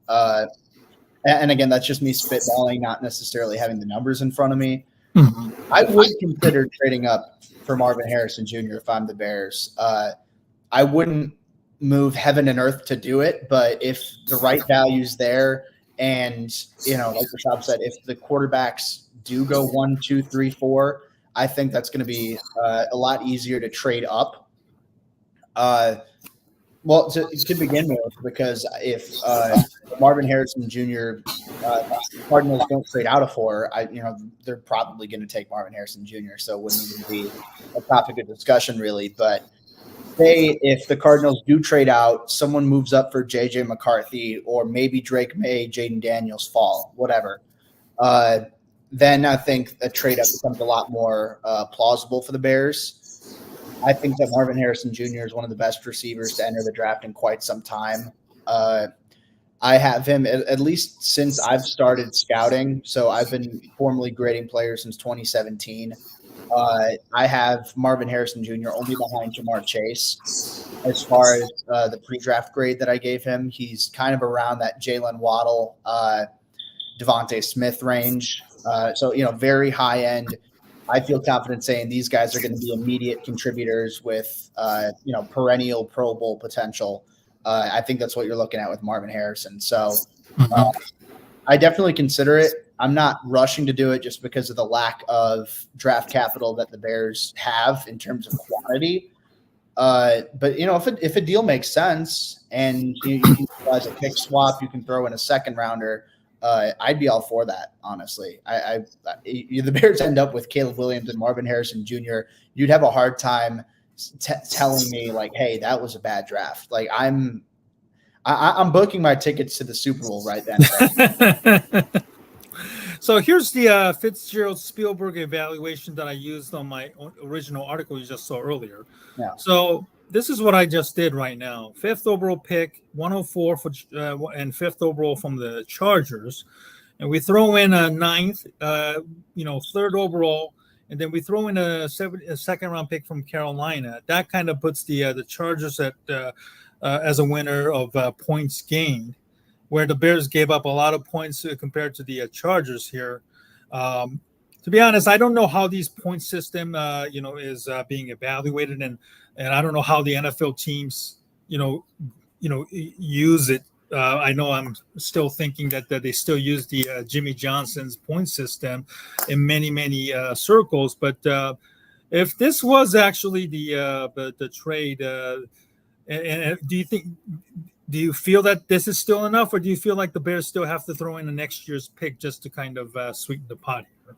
And again, that's just me spitballing, not necessarily having the numbers in front of me. Mm-hmm. I would consider trading up for Marvin Harrison Jr. if I'm the Bears. I wouldn't move heaven and earth to do it, but if the right value's there, and like Rishab said, if the quarterbacks do go 1, 2, 3, 4, I think that's going to be a lot easier to trade up. Well, to begin with, because if Marvin Harrison Jr. Cardinals don't trade out of 4, they're probably going to take Marvin Harrison Jr. So it wouldn't even be a topic of discussion, really. But if the Cardinals do trade out, someone moves up for J.J. McCarthy, or maybe Drake May, Jaden Daniels fall, whatever, then I think a trade-up becomes a lot more plausible for the Bears. I think that Marvin Harrison Jr. is one of the best receivers to enter the draft in quite some time. I have him at least since I've started scouting. So I've been formally grading players since 2017. I have Marvin Harrison Jr. only behind Jamar Chase. As far as the pre-draft grade that I gave him, he's kind of around that Jalen Waddle, Devontae Smith range. So, very high end. I feel confident saying these guys are going to be immediate contributors with, perennial Pro Bowl potential. I think that's what you're looking at with Marvin Harrison. So I definitely consider it. I'm not rushing to do it just because of the lack of draft capital that the Bears have in terms of quantity. But if a deal makes sense and you can utilize a pick swap, you can throw in a second rounder. I'd be all for that, honestly. The Bears end up with Caleb Williams and Marvin Harrison Jr. You'd have a hard time telling me like, "Hey, that was a bad draft." Like I'm booking my tickets to the Super Bowl right then. So here's the Fitzgerald Spielberg evaluation that I used on my original article you just saw earlier. Yeah. So this is what I just did right now. 5th overall pick, 104 and 5th overall from the Chargers. And we throw in a 9th, 3rd overall, and then we throw in a second round pick from Carolina. That kind of puts the Chargers at as a winner of points gained, where the Bears gave up a lot of points compared to the Chargers here. To be honest, I don't know how these point system, is being evaluated, and I don't know how the NFL teams, use it. I know I'm still thinking that they still use the Jimmy Johnson's point system in many circles. But if this was actually the trade, and do you feel that this is still enough, or do you feel like the Bears still have to throw in the next year's pick just to kind of sweeten the pot here,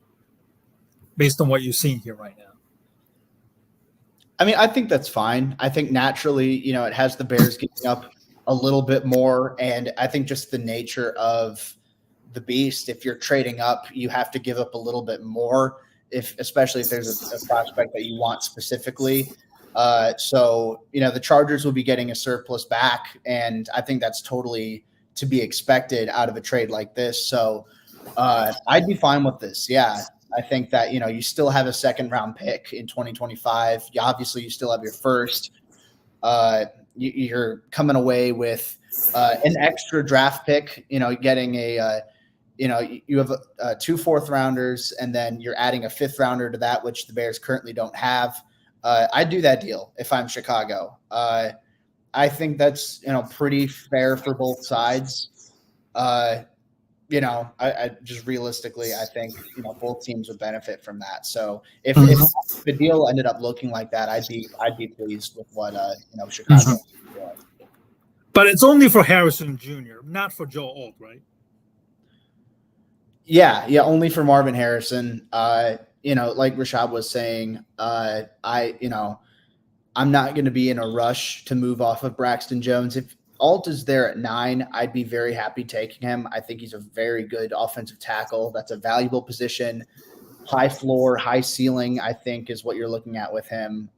based on what you've seen here right now? I mean, I think that's fine. I think naturally, it has the Bears giving up a little bit more, and I think just the nature of the beast, if you're trading up, you have to give up a little bit more, especially if there's a prospect that you want specifically. So the Chargers will be getting a surplus back, and I think that's totally to be expected out of a trade like this. So I'd be fine with this. Yeah, I think that you still have a second round pick in 2025. Obviously, you still have your first. You're coming away with an extra draft pick. Getting you have 2 4th rounders, and then you're adding a 5th rounder to that, which the Bears currently don't have. I'd do that deal if I'm Chicago. I think that's pretty fair for both sides. I just realistically, I think both teams would benefit from that. So if the deal ended up looking like that, I'd be pleased with what Chicago. Is doing. But it's only for Harrison Jr., not for Joe Alt, right? Yeah, only for Marvin Harrison. Like Rishab was saying, I'm not going to be in a rush to move off of Braxton Jones. If Alt is there at 9, I'd be very happy taking him. I think he's a very good offensive tackle. That's a valuable position. High floor, high ceiling, I think, is what you're looking at with him.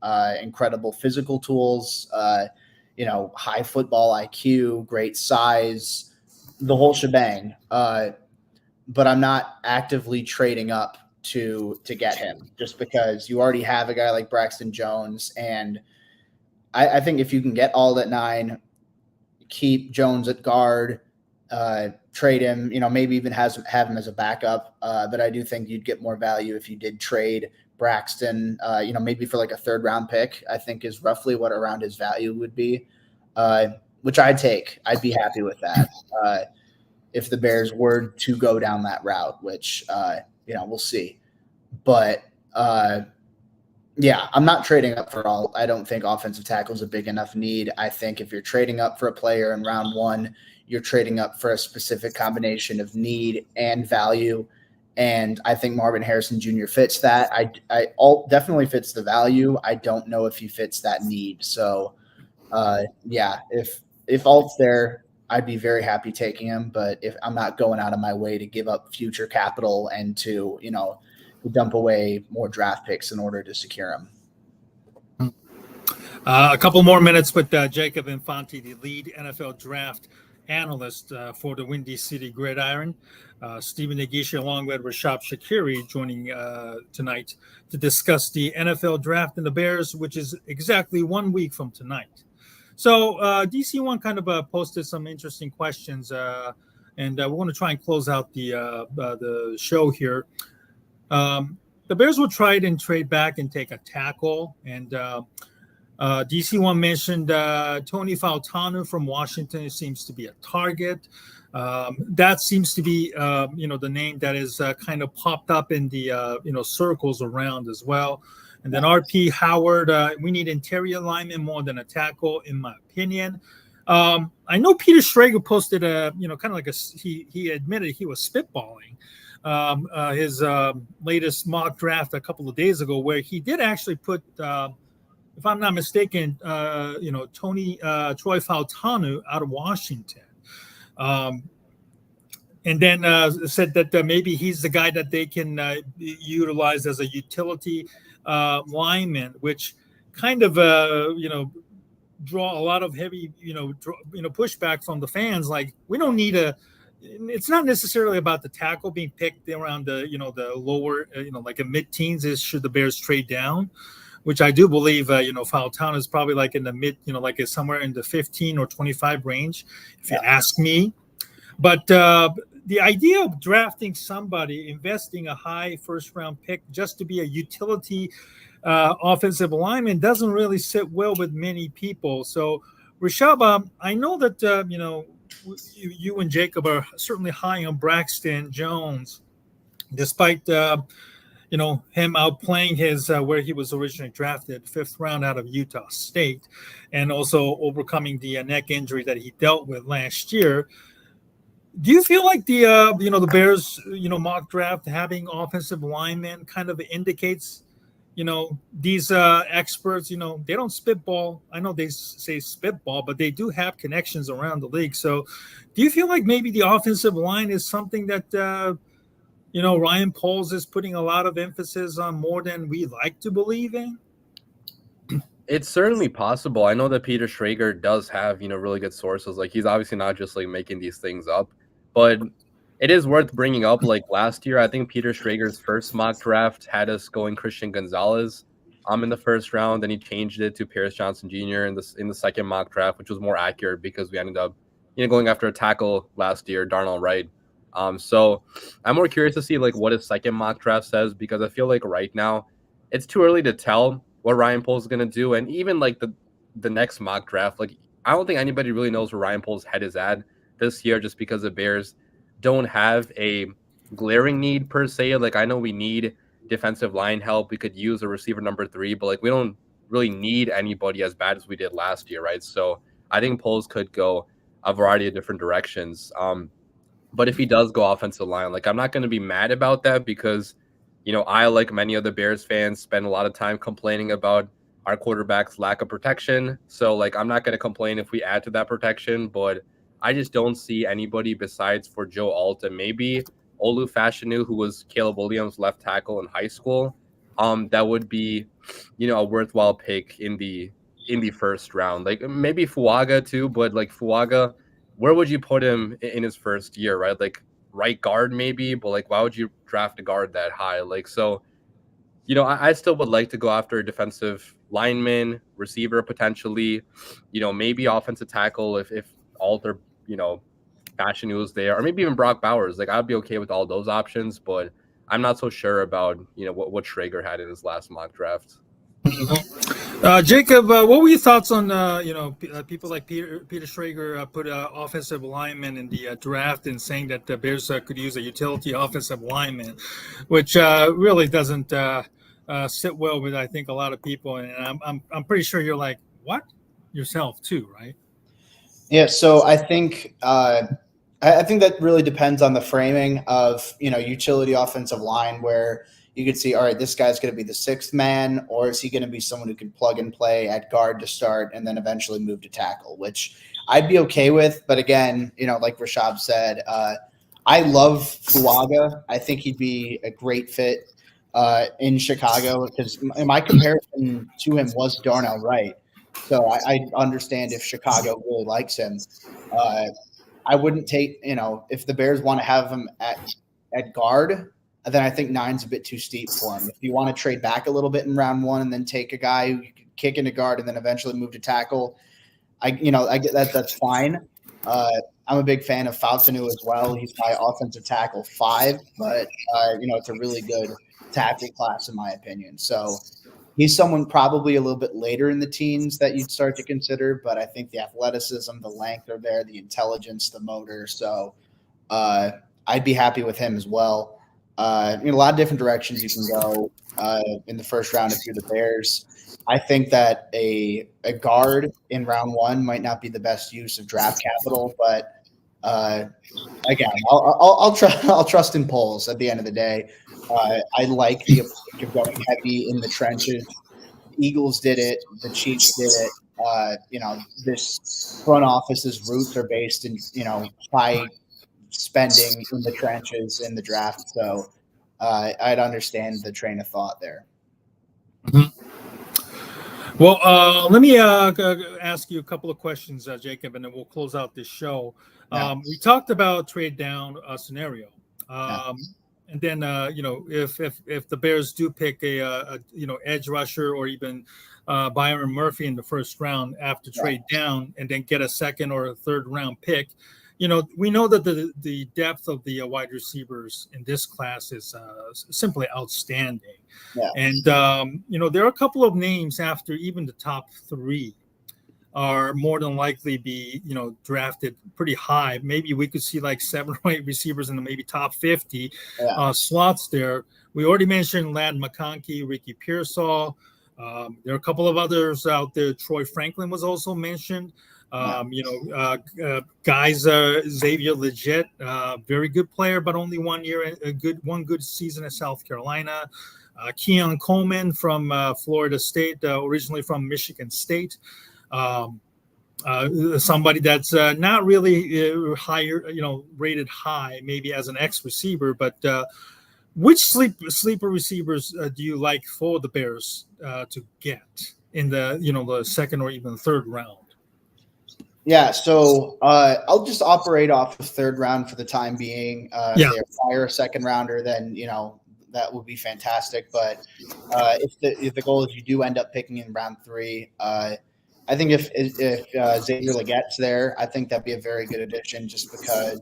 Incredible physical tools, high football IQ, great size, the whole shebang. But I'm not actively trading up to get him just because you already have a guy like Braxton Jones. And I think if you can get all at 9, keep Jones at guard, trade him, maybe even have him as a backup. But I do think you'd get more value if you did trade Braxton, maybe for like a 3rd round pick, I think is roughly what around his value would be, which I'd take. I'd be happy with that. If the Bears were to go down that route, which, we'll see. But, I'm not trading up for all. I don't think offensive tackle is a big enough need. I think if you're trading up for a player in round 1, you're trading up for a specific combination of need and value. And I think Marvin Harrison Jr. fits that. Alt definitely fits the value. I don't know if he fits that need. So, if Alt's there, I'd be very happy taking him, but if I'm not going out of my way to give up future capital and to, dump away more draft picks in order to secure him. A couple more minutes with Jacob Infante, the lead NFL draft analyst for the Windy City Gridiron. Stephen Nagishi, along with Rishab Skiri, joining tonight to discuss the NFL draft and the Bears, which is exactly 1 week from tonight. So DC1 kind of posted some interesting questions, and we're going to try and close out the show here. The Bears will try it and trade back and take a tackle, and DC1 mentioned Tony Fautanu from Washington seems to be a target. That seems to be, the name that is kind of popped up in the, circles around as well. And then RP Howard, we need interior linemen more than a tackle, in my opinion. I know Peter Schrager posted he admitted he was spitballing his latest mock draft a couple of days ago, where he did actually put, if I'm not mistaken, Troy Fautanu out of Washington. And then said that maybe he's the guy that they can utilize as a utility lineman, which kind of, draw a lot of heavy, pushback from the fans. Like, we don't need it's not necessarily about the tackle being picked around the, the lower, like a mid-teens is should the Bears trade down, which I do believe, Fautanu is probably like in the mid, like it's somewhere in the 15 or 25 range, if you ask me. But the idea of drafting somebody, investing a high first-round pick just to be a utility offensive lineman doesn't really sit well with many people. So, Rishab, I know that, you and Jacob are certainly high on Braxton Jones, despite him outplaying his where he was originally drafted, 5th round out of Utah State, and also overcoming the neck injury that he dealt with last year. Do you feel like the Bears mock draft having offensive linemen kind of indicates these experts they don't spitball? I know they say spitball, but they do have connections around the league. So do you feel like maybe the offensive line is something that Ryan Poles is putting a lot of emphasis on more than we like to believe in? It's certainly possible. I know that Peter Schrager does have, really good sources. Like, he's obviously not just like making these things up, but it is worth bringing up. Like, last year, I think Peter Schrager's first mock draft had us going Christian Gonzalez in the first round. Then he changed it to Paris Johnson Jr. in the second mock draft, which was more accurate because we ended up, going after a tackle last year, Darnell Wright. So I'm more curious to see like what his second mock draft says, because I feel like right now it's too early to tell what Ryan Poles is going to do. And even like the next mock draft, like I don't think anybody really knows where Ryan Poles' head is at this year, just because the Bears don't have a glaring need per se. Like, I know we need defensive line help. We could use a receiver number 3, but like we don't really need anybody as bad as we did last year, right? So I think Poles could go a variety of different directions. But if he does go offensive line, like I'm not going to be mad about that, because, I, like many other Bears fans, spend a lot of time complaining about our quarterback's lack of protection. So like, I'm not going to complain if we add to that protection, but I just don't see anybody besides for Joe Alt and maybe Olu Fashanu, who was Caleb Williams' left tackle in high school. That would be, a worthwhile pick in the first round. Like maybe Fuaga too, but like Fuaga, where would you put him in his first year, right? Like right guard maybe, but like why would you draft a guard that high? Like, so, I still would like to go after a defensive lineman, receiver potentially, maybe offensive tackle if Alter, Fashanu was there, or maybe even Brock Bowers. Like I'd be okay with all those options, but I'm not so sure about, what Schrager had in his last mock draft. Jacob, what were your thoughts on people like Peter Schrager put offensive lineman in the draft, and saying that the Bears could use a utility offensive lineman, which really doesn't sit well with, I think, a lot of people, and I'm pretty sure you're like, what, yourself too, right? Yeah, so I think that really depends on the framing of utility offensive line, where you could see, all right, this guy's going to be the 6th man, or is he going to be someone who can plug and play at guard to start and then eventually move to tackle, which I'd be okay with. But again, like Rishab said, I love Fuaga. I think he'd be a great fit in Chicago, because my comparison to him was Darnell Wright. So I understand if Chicago really likes him. I wouldn't take, if the Bears want to have him at guard, then I think 9's a bit too steep for him. If you want to trade back a little bit in round 1 and then take a guy who you could kick into guard and then eventually move to tackle, I get that. That's fine. I'm a big fan of Fautanu as well. He's my offensive tackle 5, but it's a really good tackle class in my opinion. So he's someone probably a little bit later in the teens that you'd start to consider, but I think the athleticism, the length are there, the intelligence, the motor. So I'd be happy with him as well. A lot of different directions you can go in the first round if you're the Bears. I think that a guard in round 1 might not be the best use of draft capital, but again, I'll trust in polls at the end of the day. I like the approach of going heavy in the trenches. The Eagles did it. The Chiefs did it. This front office's roots are based in, high spending in the trenches in the draft. So I'd understand the train of thought there. Mm-hmm. Well, let me ask you a couple of questions, Jacob, and then we'll close out this show. We talked about trade down scenario, and then if the Bears do pick a edge rusher or even Byron Murphy in the first round after trade down, and then get a second or a third round pick. We know that the depth of the wide receivers in this class is simply outstanding. Yeah. And, there are a couple of names after even the top 3 are more than likely be, drafted pretty high. Maybe we could see like 7 or 8 receivers in the maybe top 50 slots there. We already mentioned Ladd McConkey, Ricky Pearsall. There are a couple of others out there. Troy Franklin was also mentioned. Guys, Xavier Legette, very good player, but only 1 year, one good season at South Carolina. Keon Coleman from Florida State, originally from Michigan State. Somebody that's not really higher, rated high, maybe as an X receiver, but which sleeper receivers do you like for the Bears to get in the second or even third round? Yeah, so I'll just operate off of third round for the time being. If they acquire a second rounder, then that would be fantastic. But if the goal is you do end up picking in round 3, I think if Xavier Legette's there, I think that'd be a very good addition. Just because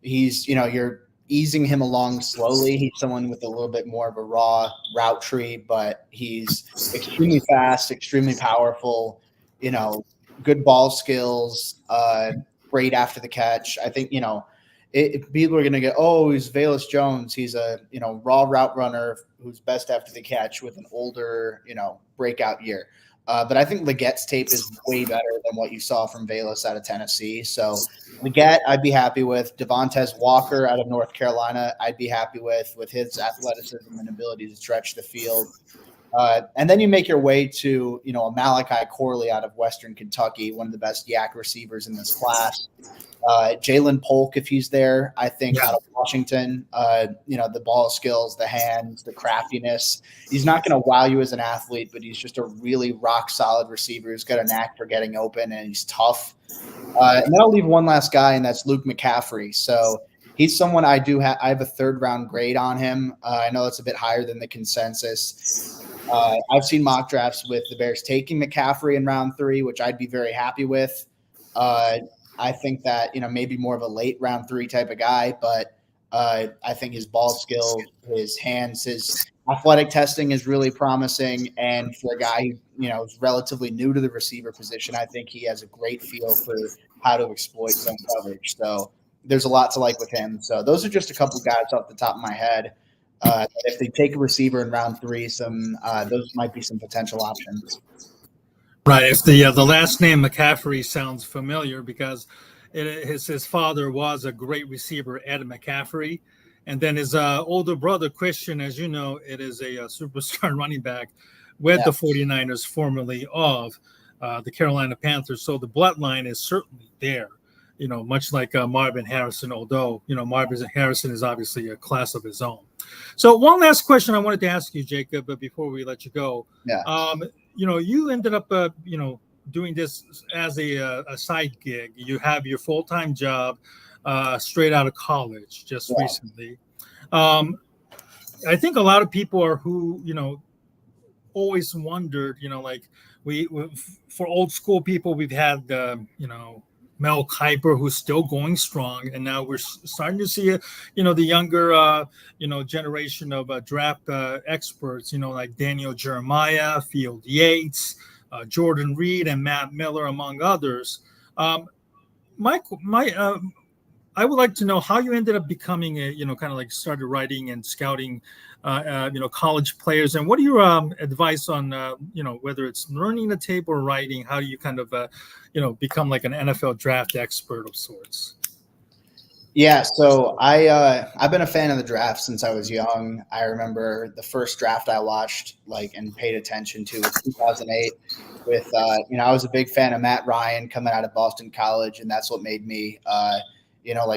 he's you're easing him along slowly. He's someone with a little bit more of a raw route tree, but he's extremely fast, extremely powerful. Good ball skills, great after the catch. I think, people are going to get, he's Velus Jones. He's a, raw route runner who's best after the catch with an older, breakout year. But I think Legette's tape is way better than what you saw from Velus out of Tennessee. So Legette, I'd be happy with. Devontae Walker out of North Carolina, I'd be happy with his athleticism and ability to stretch the field. And then you make your way to, a Malachi Corley out of Western Kentucky, one of the best yak receivers in this class. Jalen Polk, if he's there, I think out of Washington, the ball skills, the hands, the craftiness. He's not going to wow you as an athlete, but he's just a really rock solid receiver who's got a knack for getting open, and he's tough. And then I'll leave one last guy, and that's Luke McCaffrey. So he's someone I have a third round grade on him. I know that's a bit higher than the consensus. I've seen mock drafts with the Bears taking McCaffrey in round 3, which I'd be very happy with. I think that, maybe more of a late round 3 type of guy, but I think his ball skill, his hands, his athletic testing is really promising. And for a guy who, is relatively new to the receiver position, I think he has a great feel for how to exploit zone coverage. So there's a lot to like with him. So those are just a couple of guys off the top of my head. If they take a receiver in round 3, those might be some potential options. Right. If the last name McCaffrey sounds familiar because his father was a great receiver, Ed McCaffrey, and then his older brother Christian, as you know, it is a superstar running back with the 49ers, formerly of the Carolina Panthers. So the bloodline is certainly there. Much like Marvin Harrison, although Marvin Harrison is obviously a class of his own. So one last question I wanted to ask you, Jacob, before we let you go. Yeah. You ended up, doing this as a side gig. You have your full-time job straight out of college just recently. I think a lot of people are who, always wondered, like we for old school people, we've had, Mel Kiper, who's still going strong, and now we're starting to see, the younger, generation of draft experts, like Daniel Jeremiah, Field Yates, Jordan Reed, and Matt Miller, among others. My I would like to know how you ended up becoming a, kind of like started writing and scouting, college players, and what are your advice on, whether it's learning the tape or writing? How do you kind of, become like an NFL draft expert of sorts? Yeah, so I've been a fan of the draft since I was young. I remember the first draft I watched and paid attention to was 2008 with I was a big fan of Matt Ryan coming out of Boston College, and that's what made me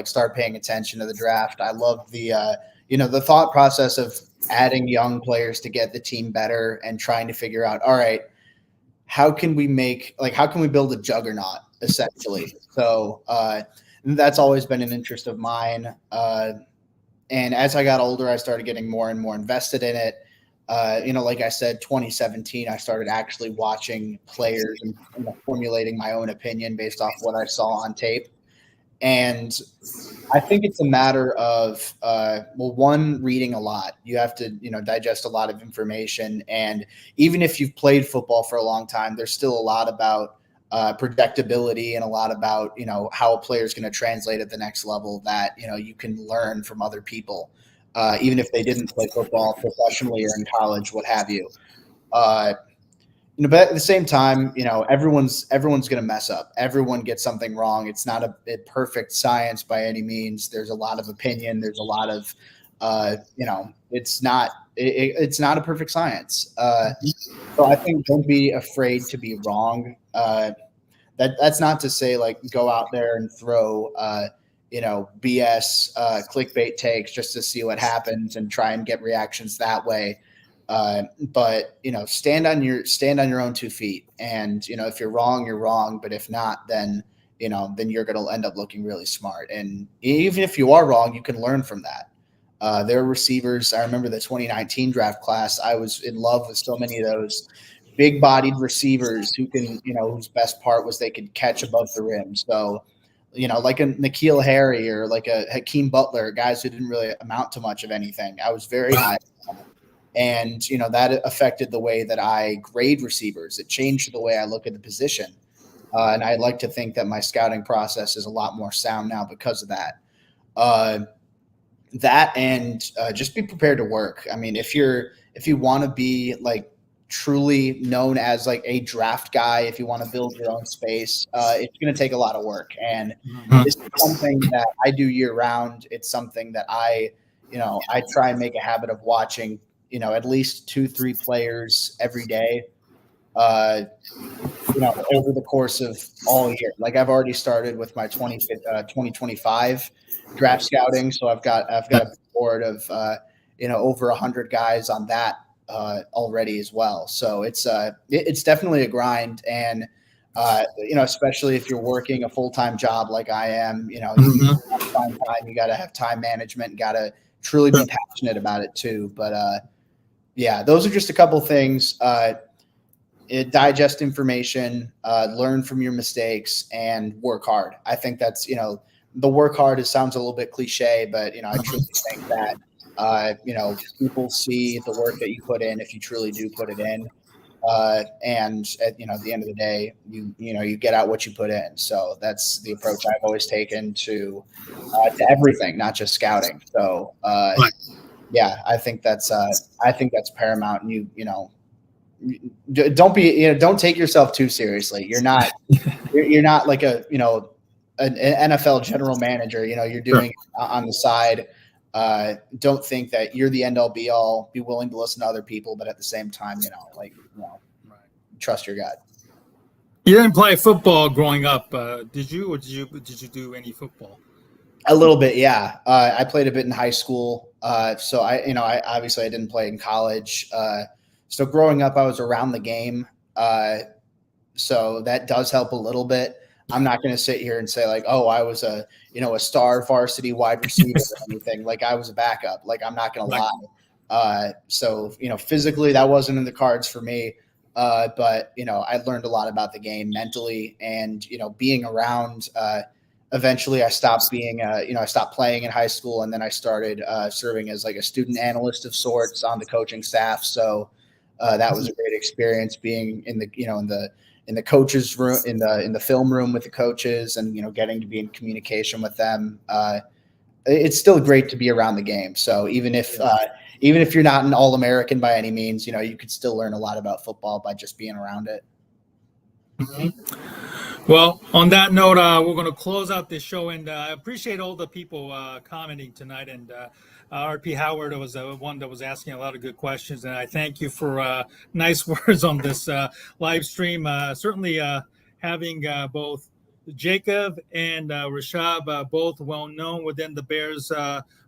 start paying attention to the draft. I love the thought process of adding young players to get the team better and trying to figure out, all right, how can we build a juggernaut essentially? So that's always been an interest of mine. And as I got older, I started getting more and more invested in it. Like I said, 2017, I started actually watching players and formulating my own opinion based off what I saw on tape. And I think it's a matter of, one, reading a lot. You have to, digest a lot of information. And even if you've played football for a long time, there's still a lot about projectability and a lot about, how a player is going to translate at the next level that, you can learn from other people, even if they didn't play football professionally or in college, what have you. But at the same time, everyone's going to mess up. Everyone gets something wrong. It's not a perfect science by any means. There's a lot of opinion. There's a lot of, it's not a perfect science. So I think don't be afraid to be wrong. That's not to say go out there and throw, BS clickbait takes just to see what happens and try and get reactions that way. But stand on your own 2 feet, and if you're wrong, you're wrong. But if not, then you're going to end up looking really smart. And even if you are wrong, you can learn from that. There are receivers. I remember the 2019 draft class. I was in love with so many of those big-bodied receivers who can, whose best part was they could catch above the rim. So, like a N'Keal Harry or like a Hakeem Butler, guys who didn't really amount to much of anything. I was very high. And, that affected the way that I grade receivers. It changed the way I look at the position. And I'd like to think that my scouting process is a lot more sound now because of that. Just be prepared to work. I mean, if you want to be truly known as a draft guy, if you want to build your own space, it's going to take a lot of work. And this is something that I do year round. It's something that I try and make a habit of watching, at least 2-3 players every day, over the course of all year. I've already started with my 2025 draft scouting. So I've got a board of, over 100 guys on that already as well. So it's definitely a grind. And, especially if you're working a full-time job like I am, you gotta find time, you got to have time management, got to truly be passionate about it too. But, yeah, those are just a couple things. Digest information, learn from your mistakes, and work hard. I think that's, the work hard sounds a little bit cliche, but, I truly think that, people see the work that you put in if you truly do put it in. And at the end of the day, you get out what you put in. So that's the approach I've always taken to everything, not just scouting. So, yeah, I think that's paramount. And don't take yourself too seriously. You're not like an NFL general manager. You're doing it on the side. Don't think that you're the end all be all. Be willing to listen to other people, but at the same time, trust your gut. You didn't play football growing up, did you? Or did you do any football? A little bit, yeah. I played a bit in high school. So I obviously I didn't play in college. So growing up, I was around the game. So that does help a little bit. I'm not going to sit here and say like, oh, I was a star varsity wide receiver or anything. Like I was a backup. Like I'm not going to lie. So physically that wasn't in the cards for me. But I learned a lot about the game mentally, and being around. Eventually, I stopped being I stopped playing in high school, and then I started serving as like a student analyst of sorts on the coaching staff. So that was a great experience being in the in the coaches room, in the film room with the coaches, and getting to be in communication with them. It's still great to be around the game. So even if you're not an All-American by any means, you could still learn a lot about football by just being around it. Well, on that note, we're going to close out this show, and I appreciate all the people commenting tonight. And RP Howard was one that was asking a lot of good questions, and I thank you for nice words on this live stream. Certainly having both Jacob and Rishab, both well known within the Bears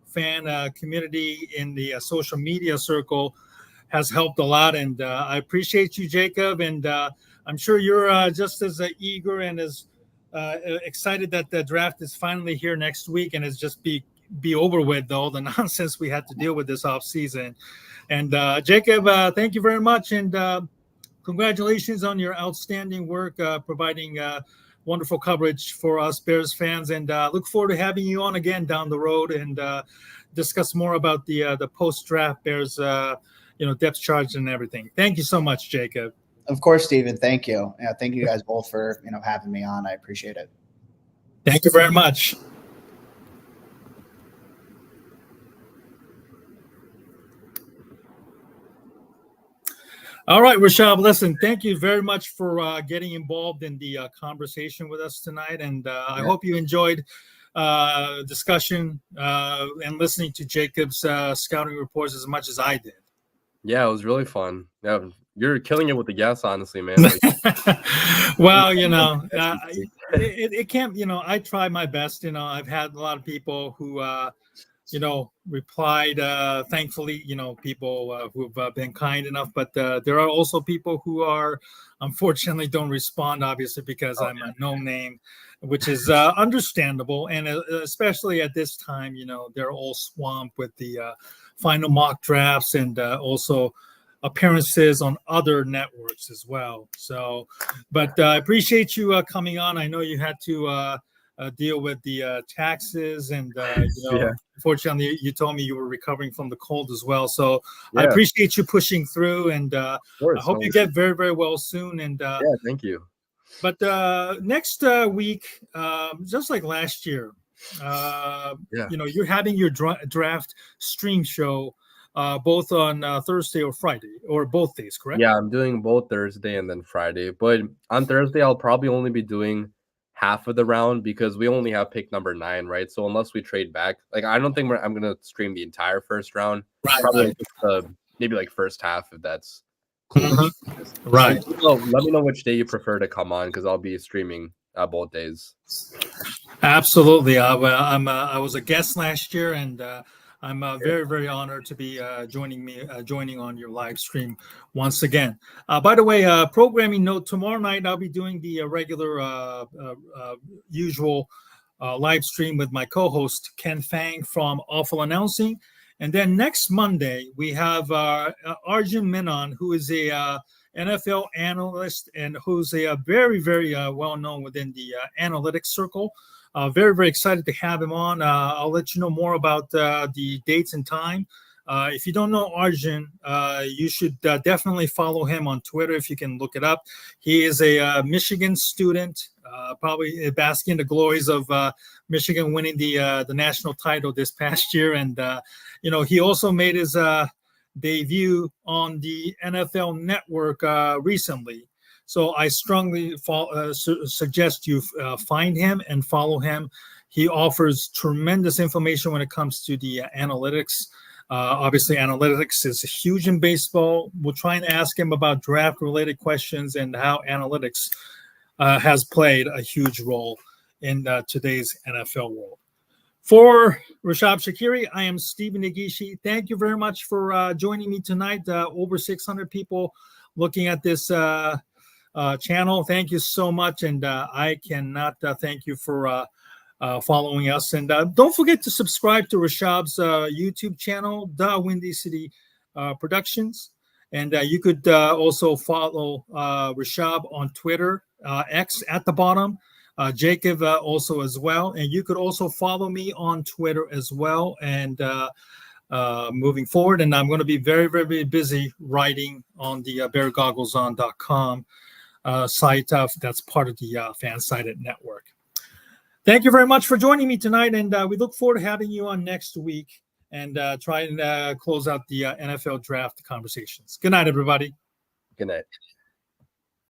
fan community in the social media circle, has helped a lot. And I appreciate you, Jacob, and I'm sure you're just as eager and as excited that the draft is finally here next week and it's just be over with all the nonsense we had to deal with this off season. And Jacob, thank you very much, and congratulations on your outstanding work providing wonderful coverage for us Bears fans. And look forward to having you on again down the road and discuss more about the post-draft Bears, depth charts and everything. Thank you so much, Jacob. Of course, Stephen. Thank you. Thank you guys both for having me on. I appreciate it. Thank you very much. All right, Rishab, listen, thank you very much for getting involved in the conversation with us tonight. And I hope you enjoyed discussion and listening to Jacob's scouting reports as much as I did. Yeah, it was really fun. Yeah, you're killing it with the guests, honestly, man. Well, it can't, I try my best. I've had a lot of people who, replied, thankfully, people who've been kind enough. But there are also people who are, unfortunately, don't respond, obviously, because I'm a no name, which is understandable. And especially at this time, they're all swamped with the final mock drafts and also appearances on other networks as well. So, but I appreciate you coming on. I know you had to deal with the taxes, and unfortunately, you told me you were recovering from the cold as well. So I appreciate you pushing through, and I hope you get very, very well soon. And thank you. But next week, just like last year, you're having your draft stream show both on Thursday or Friday, or both days, correct? Yeah, I'm doing both Thursday and then Friday. But on Thursday, I'll probably only be doing half of the round because we only have pick number 9, right? So unless we trade back, like I don't think I'm gonna stream the entire first round. Right. Probably maybe like first half, if that's cool. Right. So let me know which day you prefer to come on, because I'll be streaming both days. Absolutely. I was a guest last year, and I'm very, very honored to be joining on your live stream once again. By the way, programming note: tomorrow night I'll be doing the regular, usual live stream with my co-host Ken Fang from Awful Announcing, and then next Monday we have Arjun Menon, who is a NFL analyst and who's a very, very well known within the analytics circle. Very, very excited to have him on. I'll let you know more about the dates and time. If you don't know Arjun, you should definitely follow him on Twitter if you can look it up. He is a Michigan student, probably basking in the glories of Michigan winning the national title this past year. And, he also made his debut on the NFL Network recently. So I strongly suggest you find him and follow him. He offers tremendous information when it comes to the analytics. Obviously, analytics is huge in baseball. We'll try and ask him about draft-related questions and how analytics has played a huge role in today's NFL world. For Rishab Skiri, I am Stephen Negishi. Thank you very much for joining me tonight. Over 600 people looking at this channel. Thank you so much, and I cannot thank you for following us. And don't forget to subscribe to Rishab's YouTube channel, DaWindyCity Productions. And you could also follow Rishab on Twitter, X at the bottom, Jacob also as well. And you could also follow me on Twitter as well. And moving forward, and I'm going to be very, very busy writing on the beargoggleson.com site that's part of the Fansided network. Thank you very much for joining me tonight, and we look forward to having you on next week and try and close out the NFL draft conversations. Good night, everybody. Good night.